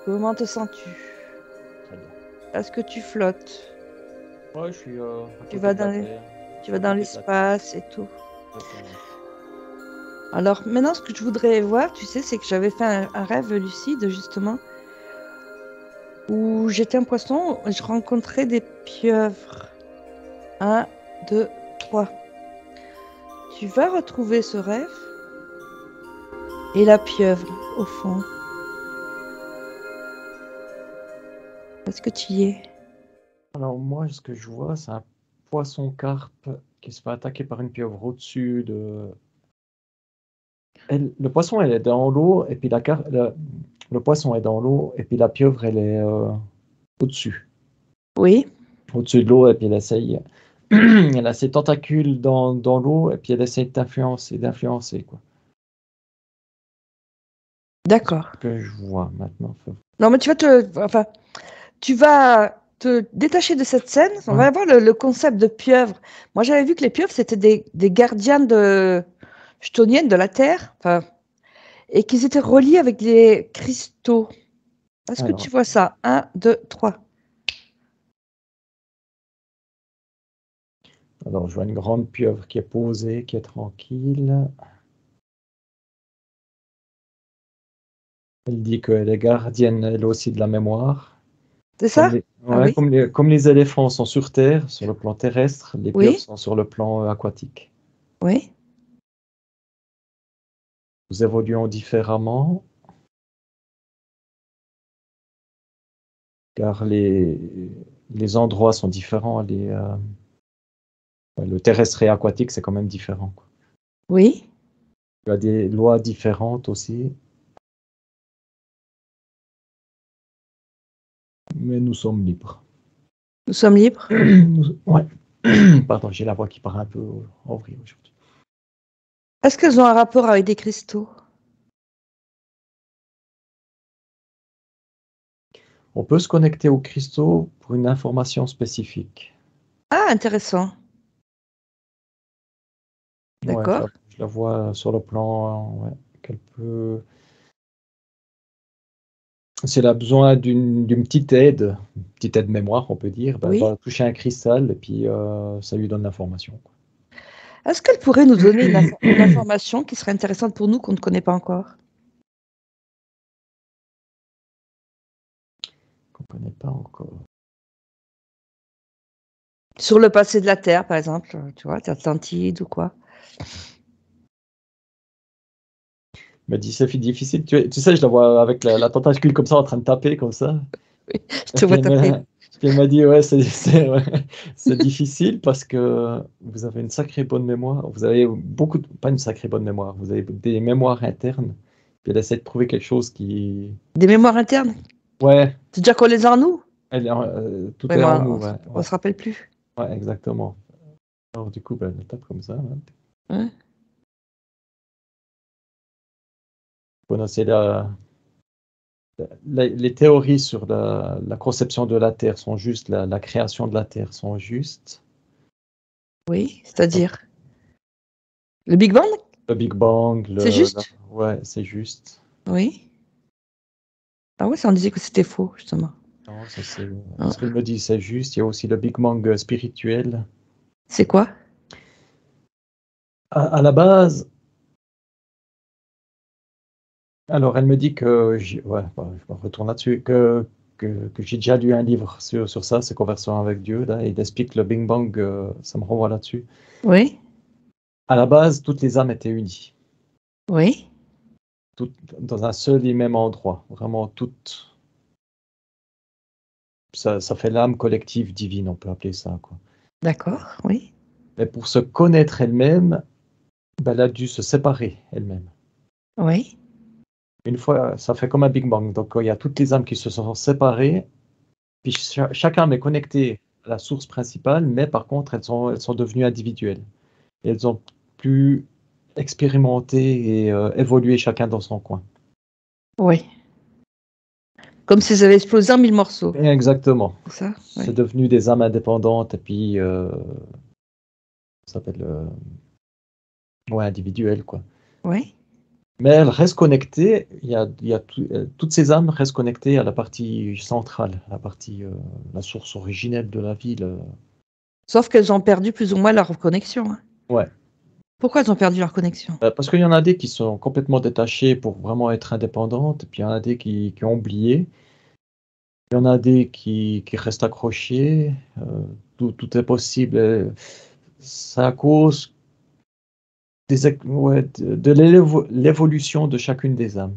Comment te sens-tu? Très bien. Est-ce que tu flottes? Ouais, je suis à Tu côté vas de la dans Terre. Je tu suis vas à dans côté de la Terre. l'espace et tout. Exactement. Alors maintenant, ce que je voudrais voir, tu sais, c'est que j'avais fait un rêve lucide, justement, où j'étais un poisson et je rencontrais des pieuvres. Un, deux, trois. Tu vas retrouver ce rêve et la pieuvre, au fond. Est-ce que tu y es? Alors moi, ce que je vois, c'est un poisson carpe qui se fait attaquer par une pieuvre au-dessus de... le poisson, elle est dans l'eau, et puis le poisson est dans l'eau, et puis la pieuvre, elle est au-dessus. Oui, Au-dessus de l'eau, et puis elle essaye... Elle a ses tentacules dans l'eau, et puis elle essaye d'influencer, quoi. C'est ce d'accord. que je vois maintenant. Non, mais tu vas te détacher de cette scène. On Ouais. va voir le concept de pieuvre. Moi, j'avais vu que les pieuvres, c'était des gardiens chthoniennes de la Terre, enfin, et qu'ils étaient reliés avec des cristaux. Est-ce que tu Alors, vois ça? Un, deux, trois. alors, je vois une grande pieuvre qui est posée, qui est tranquille. Elle dit qu'elle est gardienne, elle aussi, de la mémoire. C'est ça? Ah Ouais, oui? comme les éléphants sont sur Terre, sur le plan terrestre, les pieuvres Oui? sont sur le plan aquatique. Oui? Nous évoluons différemment, car les endroits sont différents. Ouais, le terrestre et aquatique, c'est quand même différent, quoi. Oui? Il y a des lois différentes aussi, mais nous sommes libres. Nous sommes libres? Ouais. Pardon, j'ai la voix qui part un peu en vrille aujourd'hui. Est-ce qu'elles ont un rapport avec des cristaux? On peut se connecter aux cristaux pour une information spécifique. Ah, intéressant. Ouais, D'accord. je la vois sur le plan, ouais, qu'elle peut. Si elle a besoin d'une petite aide mémoire, on peut dire, ben, elle Oui? va toucher un cristal et puis ça lui donne l'information, quoi. Est-ce qu'elle pourrait nous donner une information qui serait intéressante pour nous qu'on ne connaît pas encore? Qu'on ne connaît pas encore. Sur le passé de la Terre, par exemple, tu vois, d'Atlantide ou quoi? Elle m'a dit, c'est difficile. Tu sais, je la vois avec la tentacule comme ça en train de taper comme ça. Oui, je Et te vois taper. puis elle m'a dit, ouais, ouais, c'est difficile parce que vous avez une sacrée bonne mémoire. Vous avez pas une sacrée bonne mémoire, vous avez des mémoires internes. Puis elle essaie de trouver quelque chose qui. Des mémoires internes? Ouais, C'est-à-dire qu'on les a en nous? tout Oui, est mais en nous, ouais, on ouais, se rappelle plus. ouais, exactement. Alors du coup, ben, elle tape comme ça, hein. Hein. Bon, c'est les théories sur la conception de la Terre sont justes, la création de la Terre sont justes. Oui, c'est-à-dire le Big Bang? Le Big Bang, C'est juste? ouais, c'est juste. Oui. Ah oui, ça on disait que c'était faux, justement. Non, ça c'est ce qu'elle Ah. me dit, c'est juste. Il y a aussi le Big Bang spirituel. C'est quoi? À la base, alors elle me dit que, ouais, bah, je me retourne là-dessus, que j'ai déjà lu un livre sur ça, c'est Conversation avec Dieu, là, et il explique le Big Bang, ça me renvoie là-dessus. Oui, À la base, toutes les âmes étaient unies, oui, toutes dans un seul et même endroit, vraiment toutes. Ça fait l'âme collective divine, on peut appeler ça, quoi. d'accord, oui, Mais pour se connaître elle-même, ben, elle a dû se séparer elle-même. oui, Une fois, ça fait comme un Big Bang. Donc, il y a toutes les âmes qui se sont séparées, puis chaque âme est connectée à la source principale, mais par contre, elles sont devenues individuelles. Et elles ont pu expérimenter et évoluer chacun dans son coin. oui. Comme si ça avait explosé en mille morceaux. Exactement. C'est ça? C'est Oui. devenu des âmes indépendantes et puis, ça s'appelle, ouais, individuelles, quoi. Oui. Mais elles restent connectées. Toutes ces âmes restent connectées à la partie centrale, à la partie, la source originelle de la vie. Sauf qu'elles ont perdu plus ou moins leur connexion, hein. Ouais. Pourquoi elles ont perdu leur connexion? Parce qu'il y en a des qui sont complètement détachés pour vraiment être indépendantes, et puis il y en a des qui ont oublié. Il y en a des qui restent accrochés. Tout est possible. C'est à cause de l'évolution de chacune des âmes.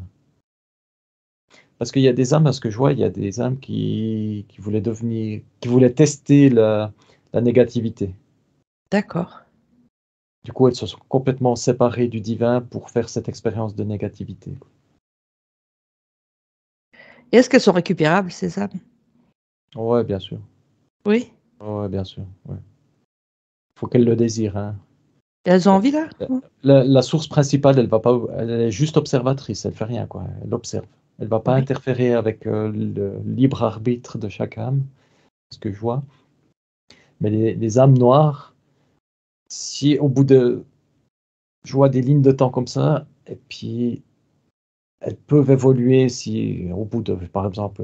Parce qu'il y a des âmes, à ce que je vois, il y a des âmes qui voulaient tester la négativité. D'accord. Du coup, elles se sont complètement séparées du divin pour faire cette expérience de négativité. Et est-ce qu'elles sont récupérables, ces âmes? Ouais, bien sûr. Oui. Ouais, bien sûr. Ouais. Faut qu'elles le désirent, hein. Et elles ont envie, là? La source principale, elle est juste observatrice, elle fait rien, quoi. Elle observe. Elle va pas Oui. interférer avec le libre arbitre de chaque âme, ce que je vois. Mais les âmes noires, si au bout de, je vois des lignes de temps comme ça, et puis elles peuvent évoluer si au bout de, par exemple,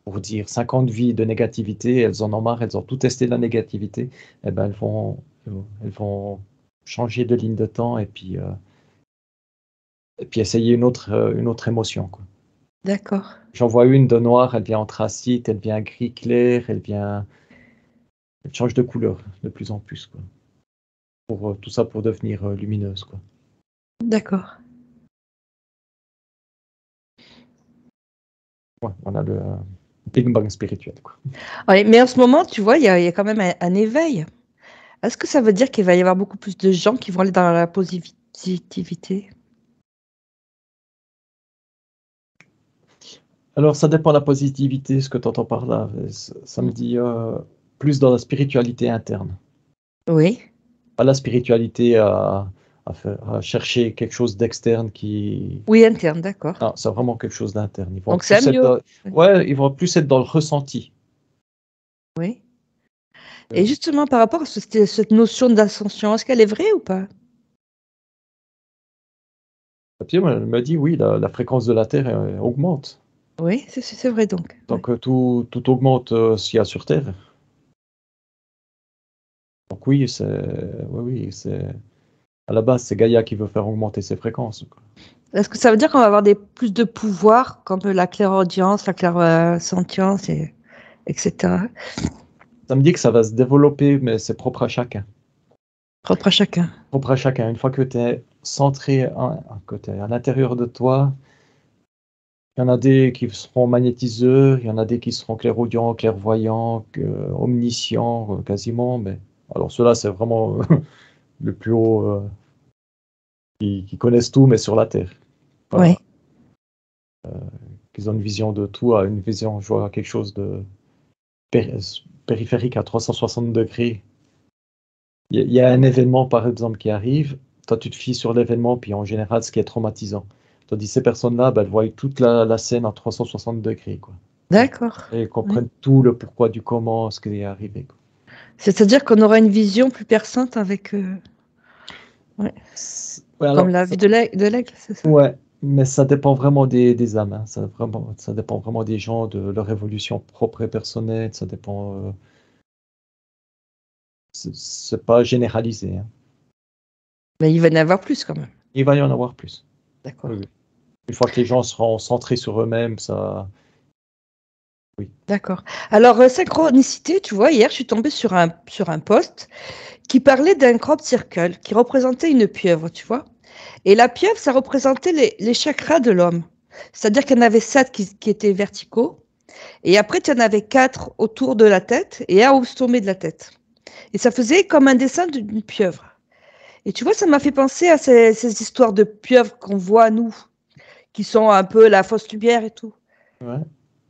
pour dire 50 vies de négativité, elles en ont marre, elles ont tout testé de la négativité, et ben elles vont changer de ligne de temps et puis essayer une autre émotion, quoi. D'accord. J'en vois une de noire, elle vient anthracite, elle vient gris clair, elle change de couleur de plus en plus, quoi. Tout ça pour devenir lumineuse, quoi. D'accord. Ouais, on a le Big Bang spirituel, quoi. Oui, mais en ce moment, tu vois, il y a quand même un éveil. Est-ce que ça veut dire qu'il va y avoir beaucoup plus de gens qui vont aller dans la positivité? Alors, ça dépend de la positivité, ce que tu entends par là. Ça me dit plus dans la spiritualité interne. Oui. Pas la spiritualité à chercher quelque chose d'externe qui. Oui, interne, d'accord. Non, c'est vraiment quelque chose d'interne. Donc c'est mieux. Oui. Ouais, ils vont plus être dans le ressenti. Oui. Et Euh, justement, par rapport à cette notion d'ascension, est-ce qu'elle est vraie ou pas? Papier me dit oui, la fréquence de la Terre augmente. Oui, c'est vrai donc. Oui. Donc tout augmente ce qu'il y a sur Terre. Donc oui, c'est à la base, c'est Gaïa qui veut faire augmenter ses fréquences, quoi. Est-ce que ça veut dire qu'on va avoir plus de pouvoir, comme la clairaudience, la clairsentience, etc. Ça me dit que ça va se développer, mais c'est propre à chacun. Propre à chacun. Propre à chacun. Une fois que tu es centré, que tu es à l'intérieur de toi, il y en a des qui seront magnétiseurs, il y en a des qui seront clairaudients, clairvoyants, omniscients, quasiment. Mais alors ceux-là, c'est vraiment le plus haut, qui connaissent tout, mais sur la Terre. Oui. Pas qu'ils ont une vision de tout, à une vision, je vois quelque chose de périphérique à 360 degrés. Il y a un événement, par exemple, qui arrive. Toi, tu te fies sur l'événement, puis en général, ce qui est traumatisant. Tandis ces personnes-là, ben, elles voient toute la scène à 360 degrés, quoi. D'accord. Et elles Oui. comprennent tout le pourquoi du comment, ce qui est arrivé, quoi. C'est-à-dire qu'on aura une vision plus perçante avec, ouais, Ouais, comme alors, la vue de l'aigle, c'est ça? ouais, mais ça dépend vraiment des âmes, hein. Ça dépend vraiment des gens, de leur évolution propre et personnelle. Ça dépend. C'est pas généralisé, hein. Mais il va y en avoir plus quand même. Il va y en avoir plus. Oui, D'accord. oui. Une fois que les gens seront centrés sur eux-mêmes, ça. Oui. D'accord. Alors, synchronicité, tu vois, hier, je suis tombée sur un post qui parlait d'un crop circle qui représentait une pieuvre, tu vois. Et la pieuvre, ça représentait les chakras de l'homme. C'est-à-dire qu'il y en avait 7 qui étaient verticaux. Et après, tu en avais 4 autour de la tête et un au sommet de la tête. Et ça faisait comme un dessin d'une pieuvre. Et tu vois, ça m'a fait penser à ces histoires de pieuvres qu'on voit, nous, qui sont un peu la fausse lumière et tout. Ouais.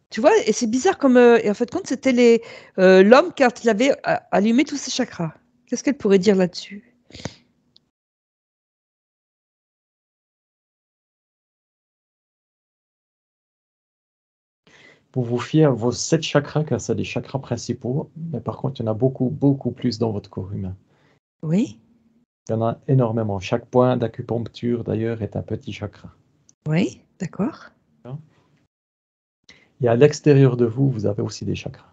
Tu vois, et c'est bizarre comme. Et en fait, compte, c'était l'homme quand il avait allumé tous ses chakras. Qu'est-ce qu'elle pourrait dire là-dessus? Pour vous fier à vos 7 chakras, car c'est des chakras principaux, mais par contre, il y en a beaucoup, beaucoup plus dans votre corps humain. Oui. Il y en a énormément. Chaque point d'acupuncture, d'ailleurs, est un petit chakra. Oui, d'accord. Et à l'extérieur de vous, vous avez aussi des chakras.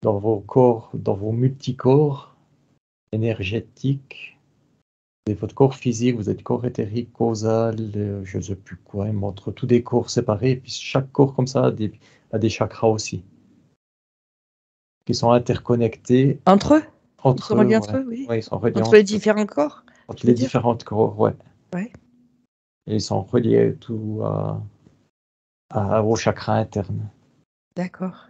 Dans vos corps, dans vos multicorps énergétiques, et votre corps physique, vous êtes corps éthérique, causal, je ne sais plus quoi, entre tous des corps séparés. Et puis chaque corps comme ça a des chakras aussi, qui sont interconnectés Entre eux? Ils sont entre eux. reliés Ouais. entre eux, oui. Ouais, ils sont reliés Entre les entre eux, différents corps, tu entre veux les dire? différents corps, ouais. Ouais, Et ils sont reliés tout aux chakras internes. d'accord.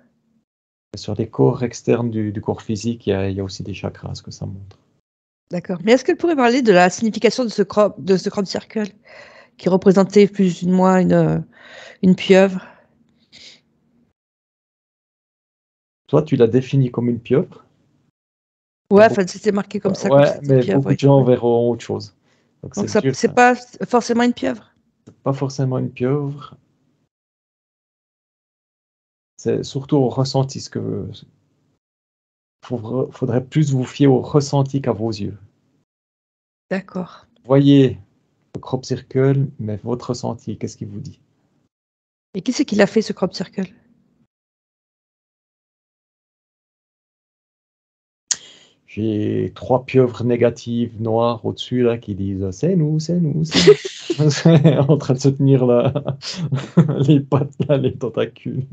Et sur les corps externes du corps physique, il y a aussi des chakras, ce que ça montre. D'accord. Mais est-ce qu'elle pourrait parler de la signification de ce crop circle qui représentait plus ou moins une pieuvre? Toi, tu l'as défini comme une pieuvre. Ouais, Beaucoup- enfin, c'était marqué comme ça, comme si Ouais, c'était une mais pieuvre, beaucoup oui. de gens Ouais. verront autre chose. Donc Donc, c'est ça, dur, c'est ça. pas forcément une pieuvre. Pas forcément une pieuvre. C'est surtout au ressenti. Faudrait plus vous fier au ressenti qu'à vos yeux. D'accord. Voyez le crop circle, mais votre ressenti, qu'est-ce qu'il vous dit? Et qui c'est qui l'a fait, ce crop circle? J'ai 3 pieuvres négatives noires au-dessus là qui disent c'est nous, c'est nous, c'est nous. En train de se tenir là, les pattes là, les tentacules.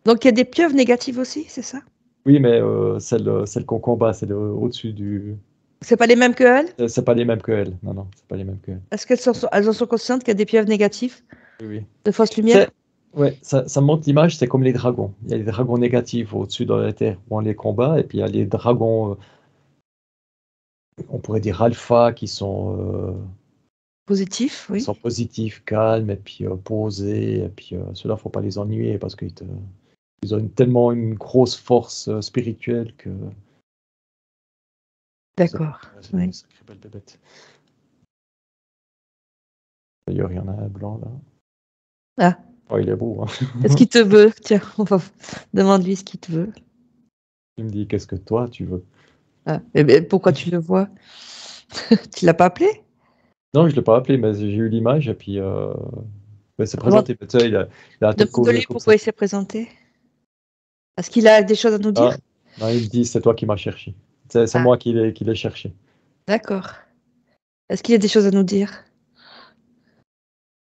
Donc, il y a des pieuvres négatives aussi, c'est ça? Oui, mais celle qu'on combat, c'est au-dessus du. C'est pas les mêmes que elles? C'est pas les mêmes que elle. Non, non, c'est pas les mêmes que elle. Est-ce elles en sont conscientes qu'il y a des pieuvres négatives, Oui, oui. de fausse C'est, lumière? ouais, ça montre l'image, c'est comme les dragons. Il y a les dragons négatifs au-dessus dans la terre où on les combat, et puis il y a les dragons, on pourrait dire alpha, Positif, qui sont oui. positifs, calmes, et puis posés, et puis ceux-là, faut pas les ennuyer parce ils ont tellement une grosse force spirituelle que D'accord. c'est une Oui. sacrée belle bébête. D'ailleurs, il y en a un blanc là. Ah, Oh, il est beau, hein. est-ce qu'il te veut? Tiens, demande-lui ce qu'il te veut. Il me dit, qu'est-ce que toi, tu veux? Ah. Eh ben, pourquoi tu le vois? Tu l'as pas appelé? Non, je ne l'ai pas appelé, mais j'ai eu l'image, et puis c'est Demande- présenté. Tu sais, il a la tête posée Demande-lui comme ça. pourquoi il s'est présenté. Est-ce qu'il a des choses à nous Ah, dire? non, il me dit, c'est toi qui m'as cherché. C'est Ah, moi qui l'ai cherché. d'accord. Est-ce qu'il y a des choses à nous dire?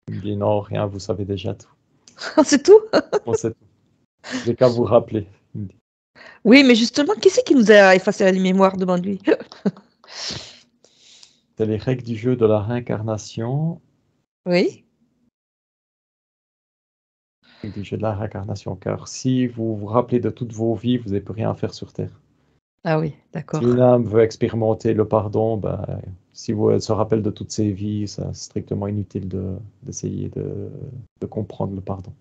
Il me dit, non, rien, vous savez déjà tout. C'est tout? On sait tout. J'ai qu'à vous rappeler. Il me dit. Oui, mais justement, qui c'est qui nous a effacé la mémoire? Demande-lui. C'est les règles du jeu de la réincarnation. Oui. Du jeu de la réincarnation. Car si vous vous rappelez de toutes vos vies, vous n'avez plus rien à faire sur Terre. Ah oui, Si d'accord. une âme veut expérimenter le pardon, ben, si elle se rappelle de toutes ses vies, c'est strictement inutile d'essayer de comprendre le pardon.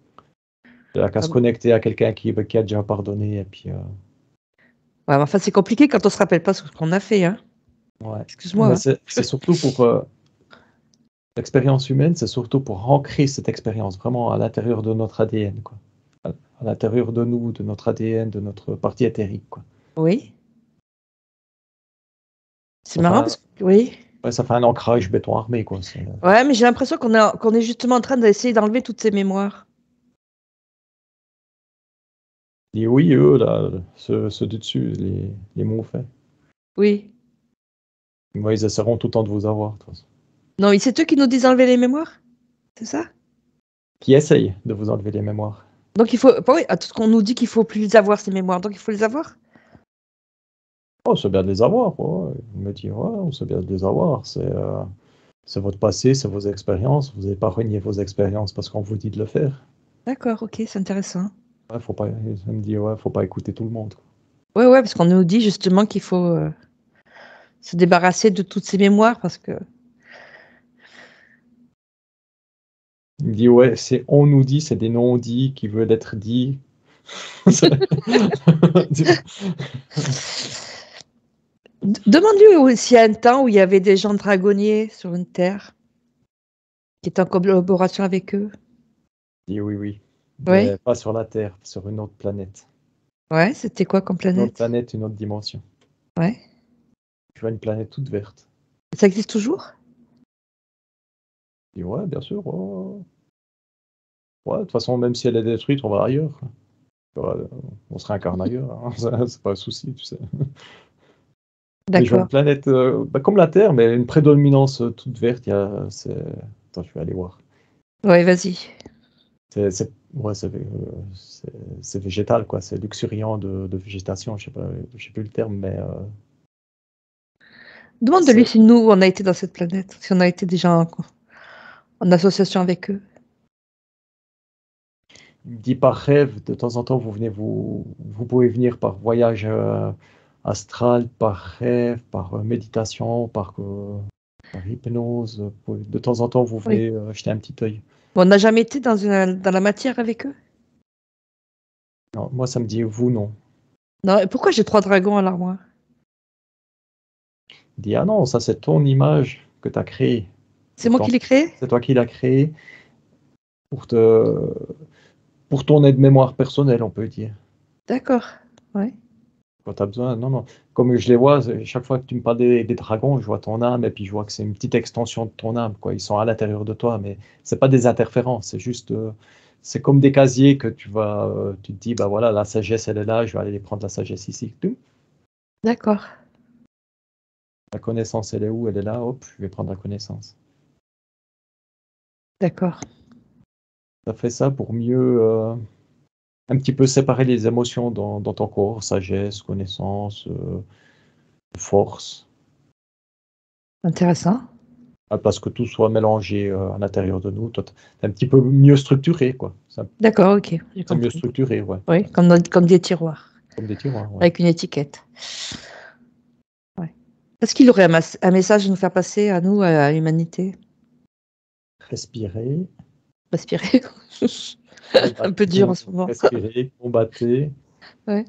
Elle n'a qu'à Ah se bon. connecter à quelqu'un qui a déjà pardonné, et puis Ouais, mais enfin, c'est compliqué quand on se rappelle pas ce qu'on a fait, hein. ouais. Excuse-moi, Mais hein. c'est surtout pour l'expérience humaine, c'est surtout pour ancrer cette expérience vraiment à l'intérieur de notre ADN, quoi. À l'intérieur de nous, de notre ADN, de notre partie éthérique, quoi. Oui. C'est Ça fait marrant un, parce que, oui. ouais, ça fait un ancrage béton armé, quoi. Ouais, mais j'ai l'impression qu'on est justement en train d'essayer d'enlever toutes ces mémoires. Et oui, eux, là, ceux du dessus, les mauvais. Oui. Moi, ils essaieront tout le temps de vous avoir, de toute façon. Non, c'est eux qui nous disent d'enlever les mémoires? C'est ça? Qui essayent de vous enlever les mémoires. Donc il faut. Bah oui, à tout ce qu'on nous dit qu'il faut plus les avoir, ces mémoires. Donc il faut les avoir? Oh, c'est bien de les avoir, ouais. On me dit, ouais, on sait bien de les avoir. C'est votre passé, c'est vos expériences. Vous n'avez pas renié vos expériences parce qu'on vous dit de le faire. D'accord, ok, c'est intéressant. Ouais, faut pas, ça me dit, ouais, faut pas écouter tout le monde. Ouais, ouais, parce qu'on nous dit justement qu'il faut se débarrasser de toutes ces mémoires parce que. Il me dit, ouais, on nous dit, c'est des non-dits qui veulent être dits. Demande-lui s'il y a un temps où il y avait des gens dragonniers sur une terre qui étaient en collaboration avec eux. Il dit, oui, oui. Mais Oui. pas sur la Terre, sur une autre planète. Ouais, c'était quoi comme Une autre planète? planète, une autre dimension. Ouais. Tu vois une planète toute verte. Ça existe toujours? Et ouais, bien sûr. Ouais, ouais, de toute façon, même si elle est détruite, on va ailleurs. Ouais, on se réincarne ailleurs, hein. C'est pas un souci, tu sais. Mais je vois une D'accord. planète comme la Terre, mais une prédominance toute verte. Attends, je vais aller voir. Ouais, vas-y. Ouais, c'est végétal, quoi. C'est luxuriant de végétation. Je sais plus le terme, mais Demande de lui c'est- si nous, on a été dans cette planète, si on a été déjà en association avec eux. il me dit par rêve, de temps en temps, vous pouvez venir par voyage astral, par rêve, par méditation, par hypnose. De temps en temps, vous Oui. venez jeter un petit œil. Bon, on n'a jamais été dans la matière avec eux? Non, moi, ça me dit vous, non. Non, et pourquoi j'ai 3 dragons à l'armoire? Il dit, ah non, ça c'est ton image que tu as créée. C'est moi qui l'ai créé? C'est toi qui l'as créée pour pour ton aide-mémoire personnelle, on peut dire. D'accord. Ouais. Quand tu as besoin, non, non. Comme je les vois, chaque fois que tu me parles des dragons, je vois ton âme et puis je vois que c'est une petite extension de ton âme, quoi. Ils sont à l'intérieur de toi, mais c'est pas des interférences, c'est juste, c'est comme des casiers que tu te dis, bah voilà, la sagesse, elle est là, je vais aller prendre la sagesse ici. Tout. D'accord. La connaissance, elle est où? Elle est là, hop, je vais prendre la connaissance. D'accord. Ça fait ça pour mieux, un petit peu séparer les émotions dans ton corps, sagesse, connaissance, force. Intéressant. Parce que tout soit mélangé à l'intérieur de nous. Toi, t'es un petit peu mieux structuré, quoi. D'accord, ok, j'ai C'est mieux compris. structuré, ouais. Oui, comme des tiroirs, Comme des tiroirs, ouais. avec une étiquette. Ouais. Est-ce qu'il aurait un message à nous faire passer à nous, à l'humanité? Respirez, Respirer. Un peu dur en ce moment. respirez, combattez, Ouais.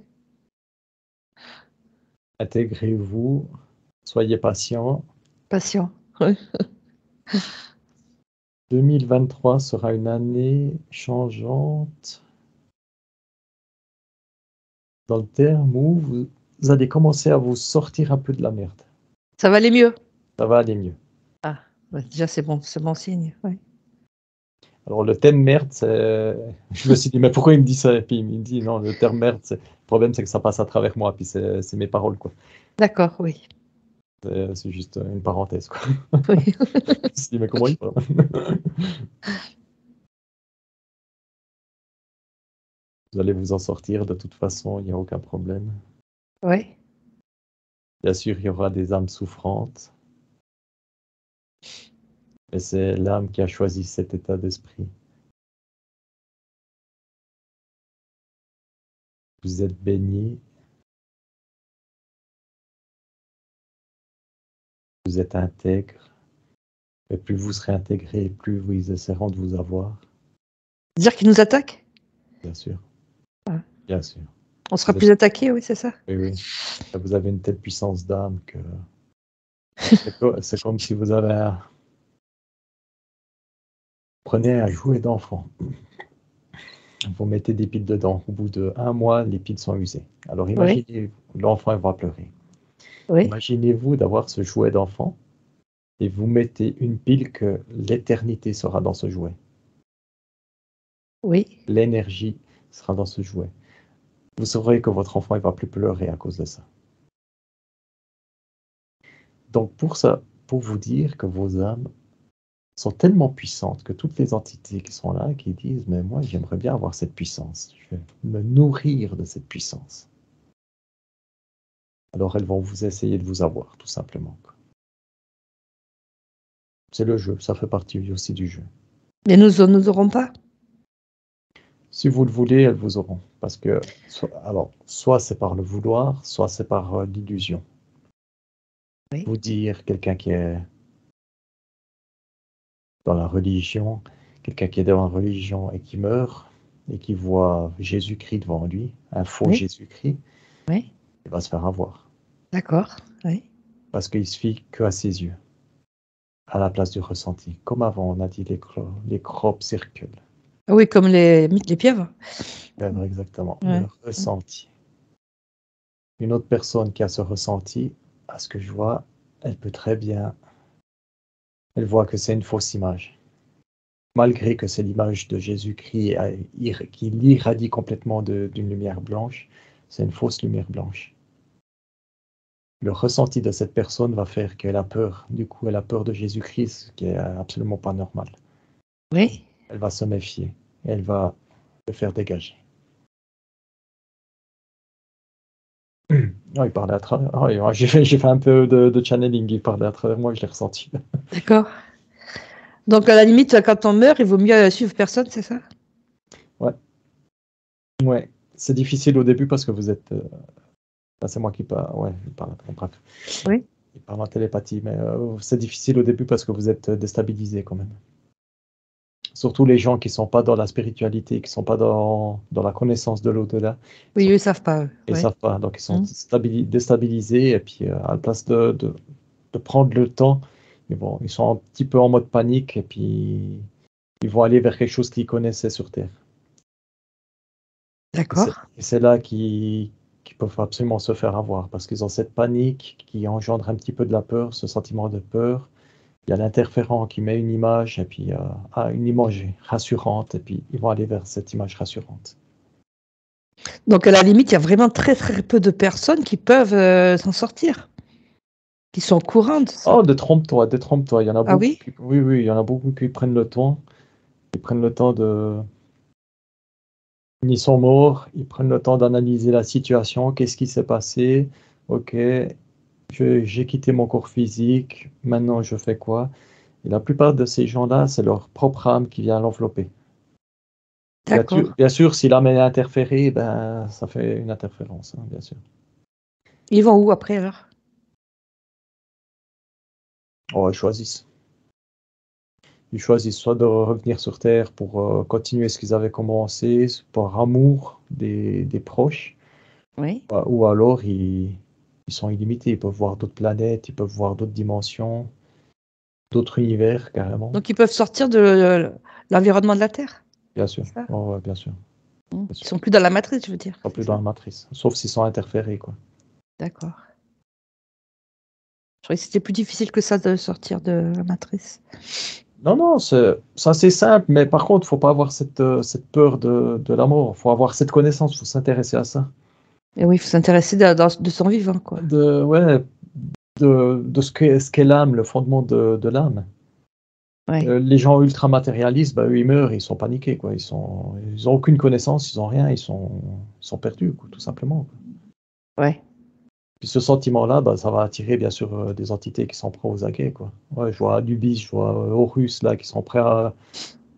intégrez-vous, soyez patient. Patient. Ouais. 2023 sera une année changeante dans le terme où vous allez commencer à vous sortir un peu de la merde. Ça va aller mieux. Ça va aller mieux. Ah, bah, déjà c'est bon signe. Ouais. Alors le thème merde, je me suis dit, mais pourquoi il me dit ça? Et puis il me dit, non, le terme merde, le problème c'est que ça passe à travers moi, puis c'est mes paroles, quoi. D'accord, oui. C'est juste une parenthèse, quoi. Oui. Je me suis dit, mais comment il parle? Vous allez vous en sortir de toute façon, il n'y a aucun problème. Ouais. Bien sûr, il y aura des âmes souffrantes, mais c'est l'âme qui a choisi cet état d'esprit. Vous êtes bénis, vous êtes intègre, et plus vous serez intégré, plus ils essaieront de vous avoir, Dire qu'ils nous attaquent? bien sûr, Ah. bien sûr. On sera Vous plus êtes- attaqués, oui, c'est ça. Oui, oui. Vous avez une telle puissance d'âme que c'est comme si vous avez prenez un jouet d'enfant. Vous mettez des piles dedans. Au bout d'un mois, les piles sont usées. Alors Oui, imaginez, l'enfant il va pleurer. oui, Imaginez-vous d'avoir ce jouet d'enfant et vous mettez une pile que l'éternité sera dans ce jouet. oui. L'énergie sera dans ce jouet. Vous saurez que votre enfant il va plus pleurer à cause de ça. Donc pour ça, pour vous dire que vos âmes sont tellement puissantes que toutes les entités qui sont là, qui disent, mais moi j'aimerais bien avoir cette puissance, je vais me nourrir de cette puissance. Alors elles vont vous essayer de vous avoir, tout simplement. C'est le jeu, ça fait partie aussi du jeu. Mais nous aurons pas. Si vous le voulez, elles vous auront. Parce que, soit c'est par le vouloir, soit c'est par l'illusion. Oui, Vous dire, quelqu'un qui est dans la religion, quelqu'un qui est dans la religion et qui meurt, et qui voit Jésus-Christ devant lui, un faux oui, Jésus-Christ, oui. il va se faire avoir. D'accord. Oui. Parce qu'il se fie qu'à ses yeux, à la place du ressenti. Comme avant, on a dit les crop circles. Ah oui, comme les pieuvres. Exactement, le Ouais. ressenti. Une autre personne qui a ce ressenti À ce que je vois, elle peut très bien. Elle voit que c'est une fausse image. Malgré que c'est l'image de Jésus-Christ qui l'irradie complètement d'une lumière blanche, c'est une fausse lumière blanche. Le ressenti de cette personne va faire qu'elle a peur. Du coup, elle a peur de Jésus-Christ, ce qui est absolument pas normal. Oui. Elle va se méfier et elle va le faire dégager. Oh, il parlait à travers. Oh, j'ai fait un peu de channeling. Il parlait à travers moi, je l'ai ressenti. D'accord. Donc, à la limite, quand on meurt, il vaut mieux suivre personne, c'est ça? Ouais, ouais. C'est difficile au début parce que vous êtes. C'est moi qui parle. Ouais, je parle. Bref. Oui. Il parle en télépathie, mais c'est difficile au début parce que vous êtes déstabilisé quand même. Surtout les gens qui sont pas dans la spiritualité, qui sont pas dans la connaissance de l'au-delà, Oui, eux, ils savent pas, eux. ils Oui. savent pas, donc ils sont déstabilisés et puis à la place de prendre le temps, mais bon, ils sont un petit peu en mode panique et puis ils vont aller vers quelque chose qu'ils connaissaient sur Terre. D'accord. Et c'est là qu'ils peuvent absolument se faire avoir parce qu'ils ont cette panique qui engendre un petit peu de la peur, ce sentiment de peur. Il y a l'interférent qui met une image et puis une image rassurante et puis ils vont aller vers cette image rassurante. Donc, à la limite, il y a vraiment très, très peu de personnes qui peuvent s'en sortir, qui sont au courant de ça. Oh, détrompe-toi, détrompe-toi. Il y en a Ah beaucoup oui? qui, oui, oui, il y en a beaucoup qui prennent le temps. Ils prennent le temps de, ils sont morts. Ils prennent le temps d'analyser la situation. Qu'est-ce qui s'est passé? Ok, j'ai quitté mon corps physique. Maintenant, je fais quoi? Et la plupart de ces gens-là, c'est leur propre âme qui vient l'envelopper. D'accord. Bien sûr, si l'âme est interférée, ben, ça fait une interférence, hein, bien sûr. Ils vont où après, alors? Oh, ils choisissent. Ils choisissent soit de revenir sur Terre pour continuer ce qu'ils avaient commencé, par amour des proches, Oui. ou alors ils sont illimités. Ils peuvent voir d'autres planètes, ils peuvent voir d'autres dimensions, d'autres univers carrément. Donc, ils peuvent sortir de l'environnement de la Terre, Bien sûr. c'est ça? Oh, ouais, bien sûr. Bien Ils sûr. sont plus dans la matrice, je veux dire. Pas C'est plus dans ça? la matrice, sauf s'ils sont interférés, quoi. D'accord. Je croyais que c'était plus difficile que ça de sortir de la matrice. Non, non, c'est assez simple, mais par contre, faut pas avoir cette peur de la mort. Faut avoir cette connaissance, faut s'intéresser à ça. Et oui, il faut s'intéresser de son vivant, quoi. Ouais, de ce qu'est l'âme, le fondement de l'âme. Ouais. Les gens ultra matérialistes, bah, eux, ils meurent, ils sont paniqués, quoi. Ils ont aucune connaissance, ils ont rien, ils sont perdus, quoi, tout simplement, quoi. Ouais. Puis ce sentiment-là, bah, ça va attirer bien sûr des entités qui sont prêtes aux aguets, quoi. Ouais, je vois Anubis, je vois Horus là, qui sont prêts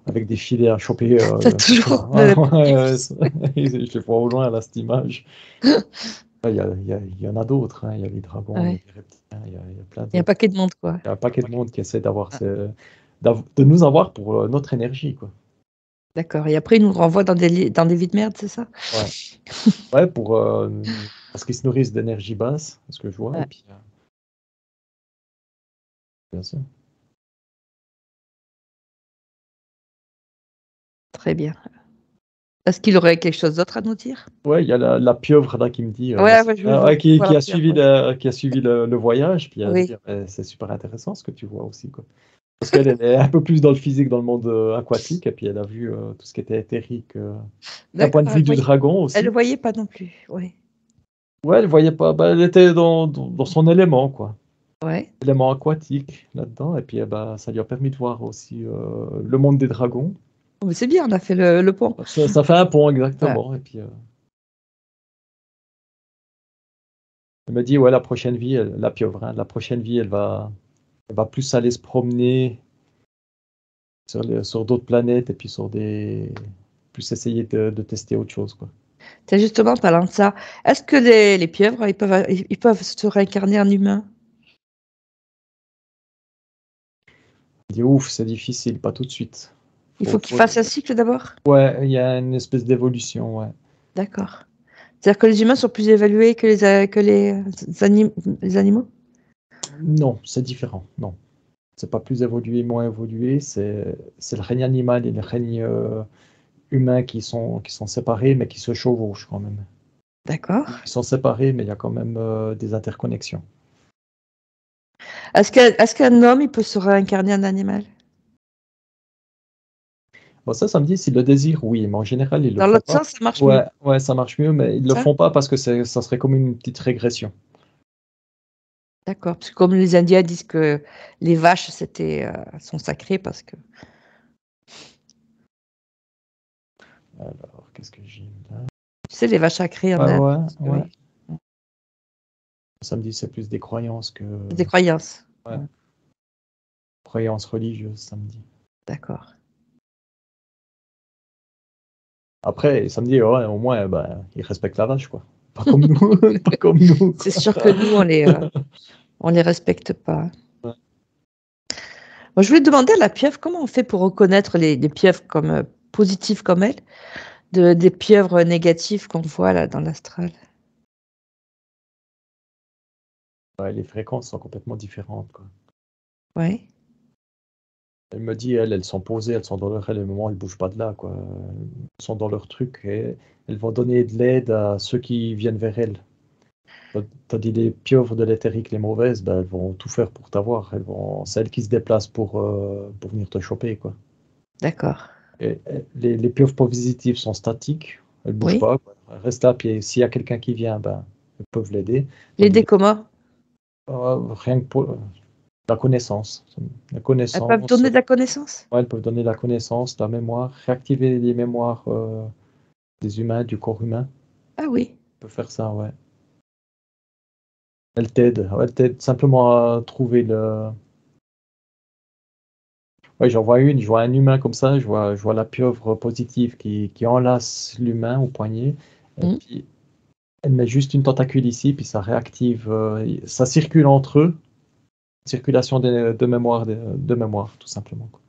avec des filets à choper. T'as toujours Ouais, le ouais, je les vois au loin là, cette image. Il y en a d'autres, hein. Il y a les dragons, il y a Ouais. les reptiliens, il y a plein Il y a un d'autres. paquet de monde, quoi. Il y a un paquet de monde qui essaie de nous avoir pour notre énergie, quoi. D'accord. Et après, ils nous renvoient dans des vies de merde, c'est ça? Ouais, ouais parce qu'ils se nourrissent d'énergie basse, ce que je vois, et Ouais. puis, bien sûr. Très bien. Est-ce qu'il aurait quelque chose d'autre à nous dire? Ouais, il y a la pieuvre là qui me dit, Ouais, ouais, je ouais, vois qui la a peur, suivi ouais. qui a suivi le voyage, puis elle Oui. dit, c'est super intéressant ce que tu vois aussi, quoi. Parce qu'elle est un peu plus dans le physique, dans le monde aquatique, et puis elle a vu tout ce qui était éthérique d'un point de D'accord. vue du dragon Elle le aussi. voyait pas non plus. Oui. Ouais, elle voyait pas, bah, elle était dans son élément, quoi. Ouais. Élément aquatique là-dedans, et puis bah, ça lui a permis de voir aussi le monde des dragons. Oh, mais c'est bien, on a fait le pont. Ça fait un pont, Ouais. exactement, et puis elle me dit, ouais, la prochaine vie, la pieuvre, hein, la prochaine vie, elle va plus aller se promener sur d'autres planètes et puis plus essayer de tester autre chose, quoi. C'est justement parlant de ça. Est-ce que les pieuvres, ils peuvent se réincarner en humain? Il dit, ouf, c'est difficile, pas tout de suite. Il faut qu'ils fassent un cycle d'abord? Ouais, il y a une espèce d'évolution, ouais. D'accord. C'est-à-dire que les humains sont plus évalués que les animaux? Non, c'est différent, non. C'est pas plus évolué, moins évolué, c'est le règne animal et le règne humain qui sont séparés, mais qui se chevauchent quand même. D'accord. Ils sont séparés, mais il y a quand même des interconnexions. Est-ce qu'un homme, il peut se réincarner en animal? Bon, ça me dit, s'ils le désirent, oui, mais en général, ils le Dans font l'autre pas. sens, ça marche mieux. Ouais, ouais, ça marche mieux, mais ils le Ça? font pas parce que ça serait comme une petite régression. D'accord. Parce que comme les Indiens disent que les vaches, sont sacrées parce que. Alors, qu'est-ce que j'ai là? Tu sais, les vaches sacrées en Ouais, Inde. ouais, ouais. Oui. Ça me dit, c'est plus des croyances que C'est des croyances. ouais, Ouais, croyances religieuses, ça me dit. d'accord. Après, ça me dit, ouais, au moins, ben, ils respectent la vache, quoi. Pas comme nous, pas comme nous, C'est quoi. sûr que nous, on les respecte pas. Ouais. Moi, je voulais demander à la pieuvre comment on fait pour reconnaître les pieuvres comme positives comme elle, des pieuvres négatives qu'on voit là dans l'astral. Ouais, les fréquences sont complètement différentes, quoi. Oui. Elle me dit, elles sont posées, elles sont dans leur élément, elles bougent pas de là, quoi. Elles sont dans leur truc et elles vont donner de l'aide à ceux qui viennent vers elles. T'as dit les pieuvres de l'éthérique, les mauvaises, ben, elles vont tout faire pour t'avoir. C'est elles qui se déplacent pour venir te choper, quoi. D'accord. Et les pieuvres positives sont statiques, elles bougent Oui. pas, quoi. Elles restent là, puis s'il y a quelqu'un qui vient, ben, elles peuvent l'aider. L'aider Tandis comment? rien que pour la connaissance. La Elles peuvent connaissance, donner de la connaissance? ouais, elles peuvent donner la connaissance, la mémoire, réactiver les mémoires des humains, du corps humain. Ah oui. Elles peuvent faire ça, ouais. Elles t'aident, ouais, elles t'aident simplement à trouver le. Ouais, j'en vois une, je vois un humain comme ça, je vois la pieuvre positive qui enlace l'humain au poignet, et Hmm. puis elle met juste une tentacule ici, puis ça réactive, ça circule entre eux, circulation de mémoire, tout simplement, quoi.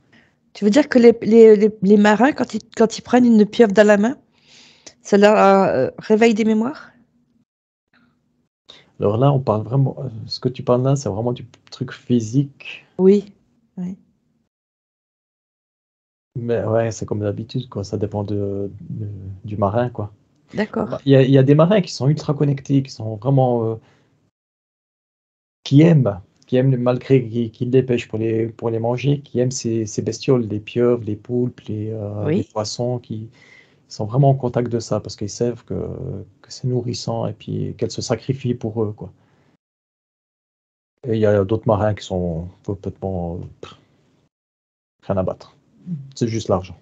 Tu veux dire que les marins, quand ils prennent une pieuvre dans la main, ça leur réveille des mémoires? Alors là, on parle vraiment, ce que tu parles là, c'est vraiment du truc physique, Oui. Oui. mais ouais, c'est comme d'habitude, quoi, ça dépend du marin, quoi. D'accord. Il y a des marins qui sont ultra connectés, qui sont vraiment, qui aiment malgré qu'ils les pêchent pour les manger, qui aiment ces bestioles, les pieuvres, les poulpes, les Oui. poissons, qui sont vraiment en contact de ça parce qu'ils savent que c'est nourrissant et puis qu'elles se sacrifient pour eux, quoi. Et il y a d'autres marins qui sont complètement rien à battre. C'est juste l'argent.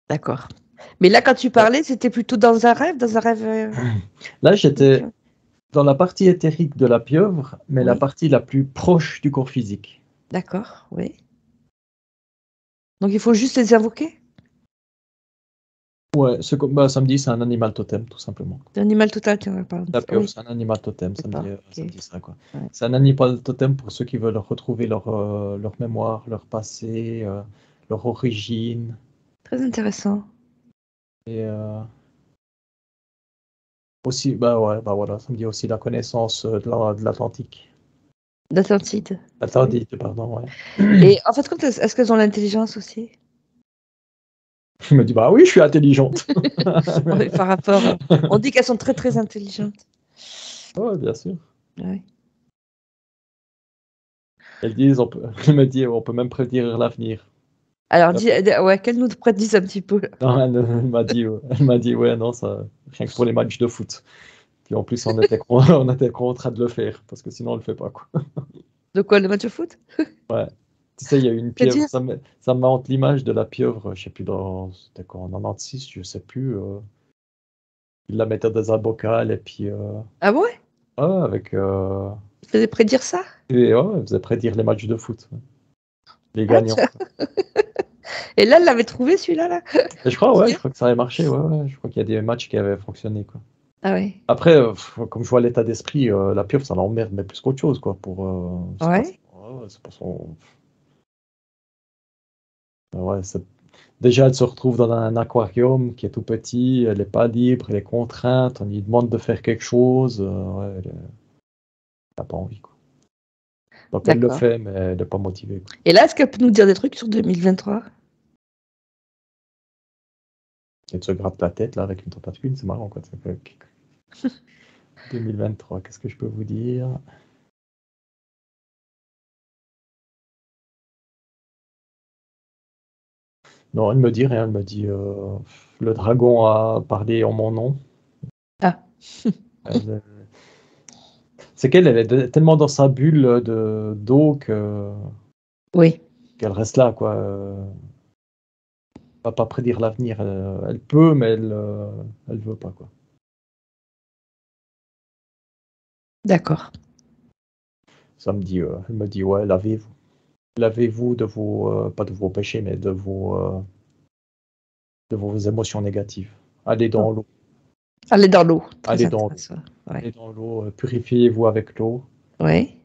D'accord. Mais là, quand tu Ouais. parlais, c'était plutôt dans un rêve Là, j'étais spirituel. dans la partie éthérique de la pieuvre, mais la Oui. partie la plus proche du corps physique. D'accord. Oui. Donc il faut juste les invoquer? Ouais, bah, ça me dit c'est un animal totem, tout simplement. L'animal total, tu en parles. La pieuvre, Oui. c'est un animal totem, D'accord. ça me Ok. dit ça, quoi. Ouais. C'est un animal totem pour ceux qui veulent retrouver leur mémoire, leur passé, leur origine. Très intéressant. Et aussi, bah ouais, bah voilà, ça me dit aussi la connaissance de l'Atlantique. D'Atlantide. Oui. Atlantide, pardon, ouais. Et en fait, est-ce qu'elles ont l'intelligence aussi? Je me dis, bah oui, je suis intelligente. Oui, par rapport. On dit qu'elles sont très très intelligentes. Ouais, bien sûr. Oui. Elles disent, elle me dit, on peut même prédire l'avenir. Alors, Hop. ouais, qu'elle nous prédise un petit peu. Non, elle m'a dit, ouais, non, ça, rien que pour les matchs de foot. Puis en plus, on était en train de le faire, parce que sinon, on le fait pas, quoi. De quoi, le match de foot? Ouais. Tu sais, il y a eu une pieuvre, C'est-à-dire? ça me hante l'image de la pieuvre, je sais plus, c'était quoi, en 96, je sais plus. Ils la mettaient dans un bocal, et puis, Ah ouais? avec. Il faisait prédire ça? Et ouais, elle faisait prédire les matchs de foot, ouais. Les Ah, gagnants, tiens. quoi. Et là, elle l'avait trouvé, celui-là, là? Et je crois, C'est ouais, bien. je crois que ça avait marché, ouais, ouais. Je crois qu'il y a des matchs qui avaient fonctionné, quoi. Ah oui. Après, comme je vois l'état d'esprit, la pieuvre, ça l'emmerde, mais plus qu'autre chose, quoi. C'est pas, Ouais. ouais, c'est pas son. Ouais, déjà, elle se retrouve dans un aquarium qui est tout petit, elle n'est pas libre, elle est contrainte, on lui demande de faire quelque chose, ouais, elle n'a pas envie, quoi. Donc elle le D'accord. fait, mais elle n'est pas motivée, quoi. Et là, est-ce qu'elle peut nous dire des trucs sur 2023? Elle se gratte la tête, là, avec une tentacule, c'est marrant, quoi. 2023, qu'est-ce que je peux vous dire? Non, elle me dit rien. Elle me dit le dragon a parlé en mon nom. Ah, Elle, c'est qu'elle est tellement dans sa bulle d'eau oui, qu'elle reste là, quoi. Va pas prédire l'avenir. Elle peut, mais elle veut pas, quoi. d'accord. Elle me dit, ouais, lavez-vous. Lavez-vous de vos, pas de vos péchés, mais de vos émotions négatives. Allez dans l'eau. Aller dans l'eau, très Allez dans l'eau. intéressant. Ouais. Allez dans l'eau. Purifiez-vous avec l'eau. Ouais.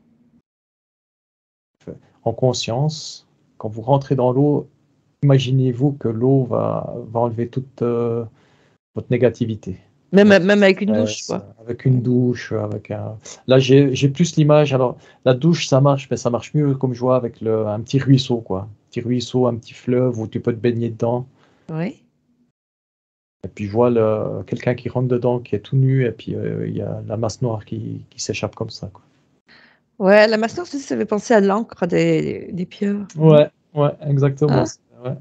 En conscience. Quand vous rentrez dans l'eau, imaginez-vous que l'eau va enlever toute votre négativité. Même, Votre même avec une douche, stress, quoi. avec une douche, avec un. Là, j'ai plus l'image. Alors, la douche, ça marche, mais ça marche mieux, comme je vois, avec un petit ruisseau, quoi. Un petit ruisseau, un petit fleuve où tu peux te baigner dedans. Oui. Et puis, je vois quelqu'un qui rentre dedans, qui est tout nu, et puis il y a la masse noire qui s'échappe comme ça, quoi. Ouais, la masse noire, ça fait penser à l'encre des pieuvres, non? Ouais, exactement. Hein? Ouais,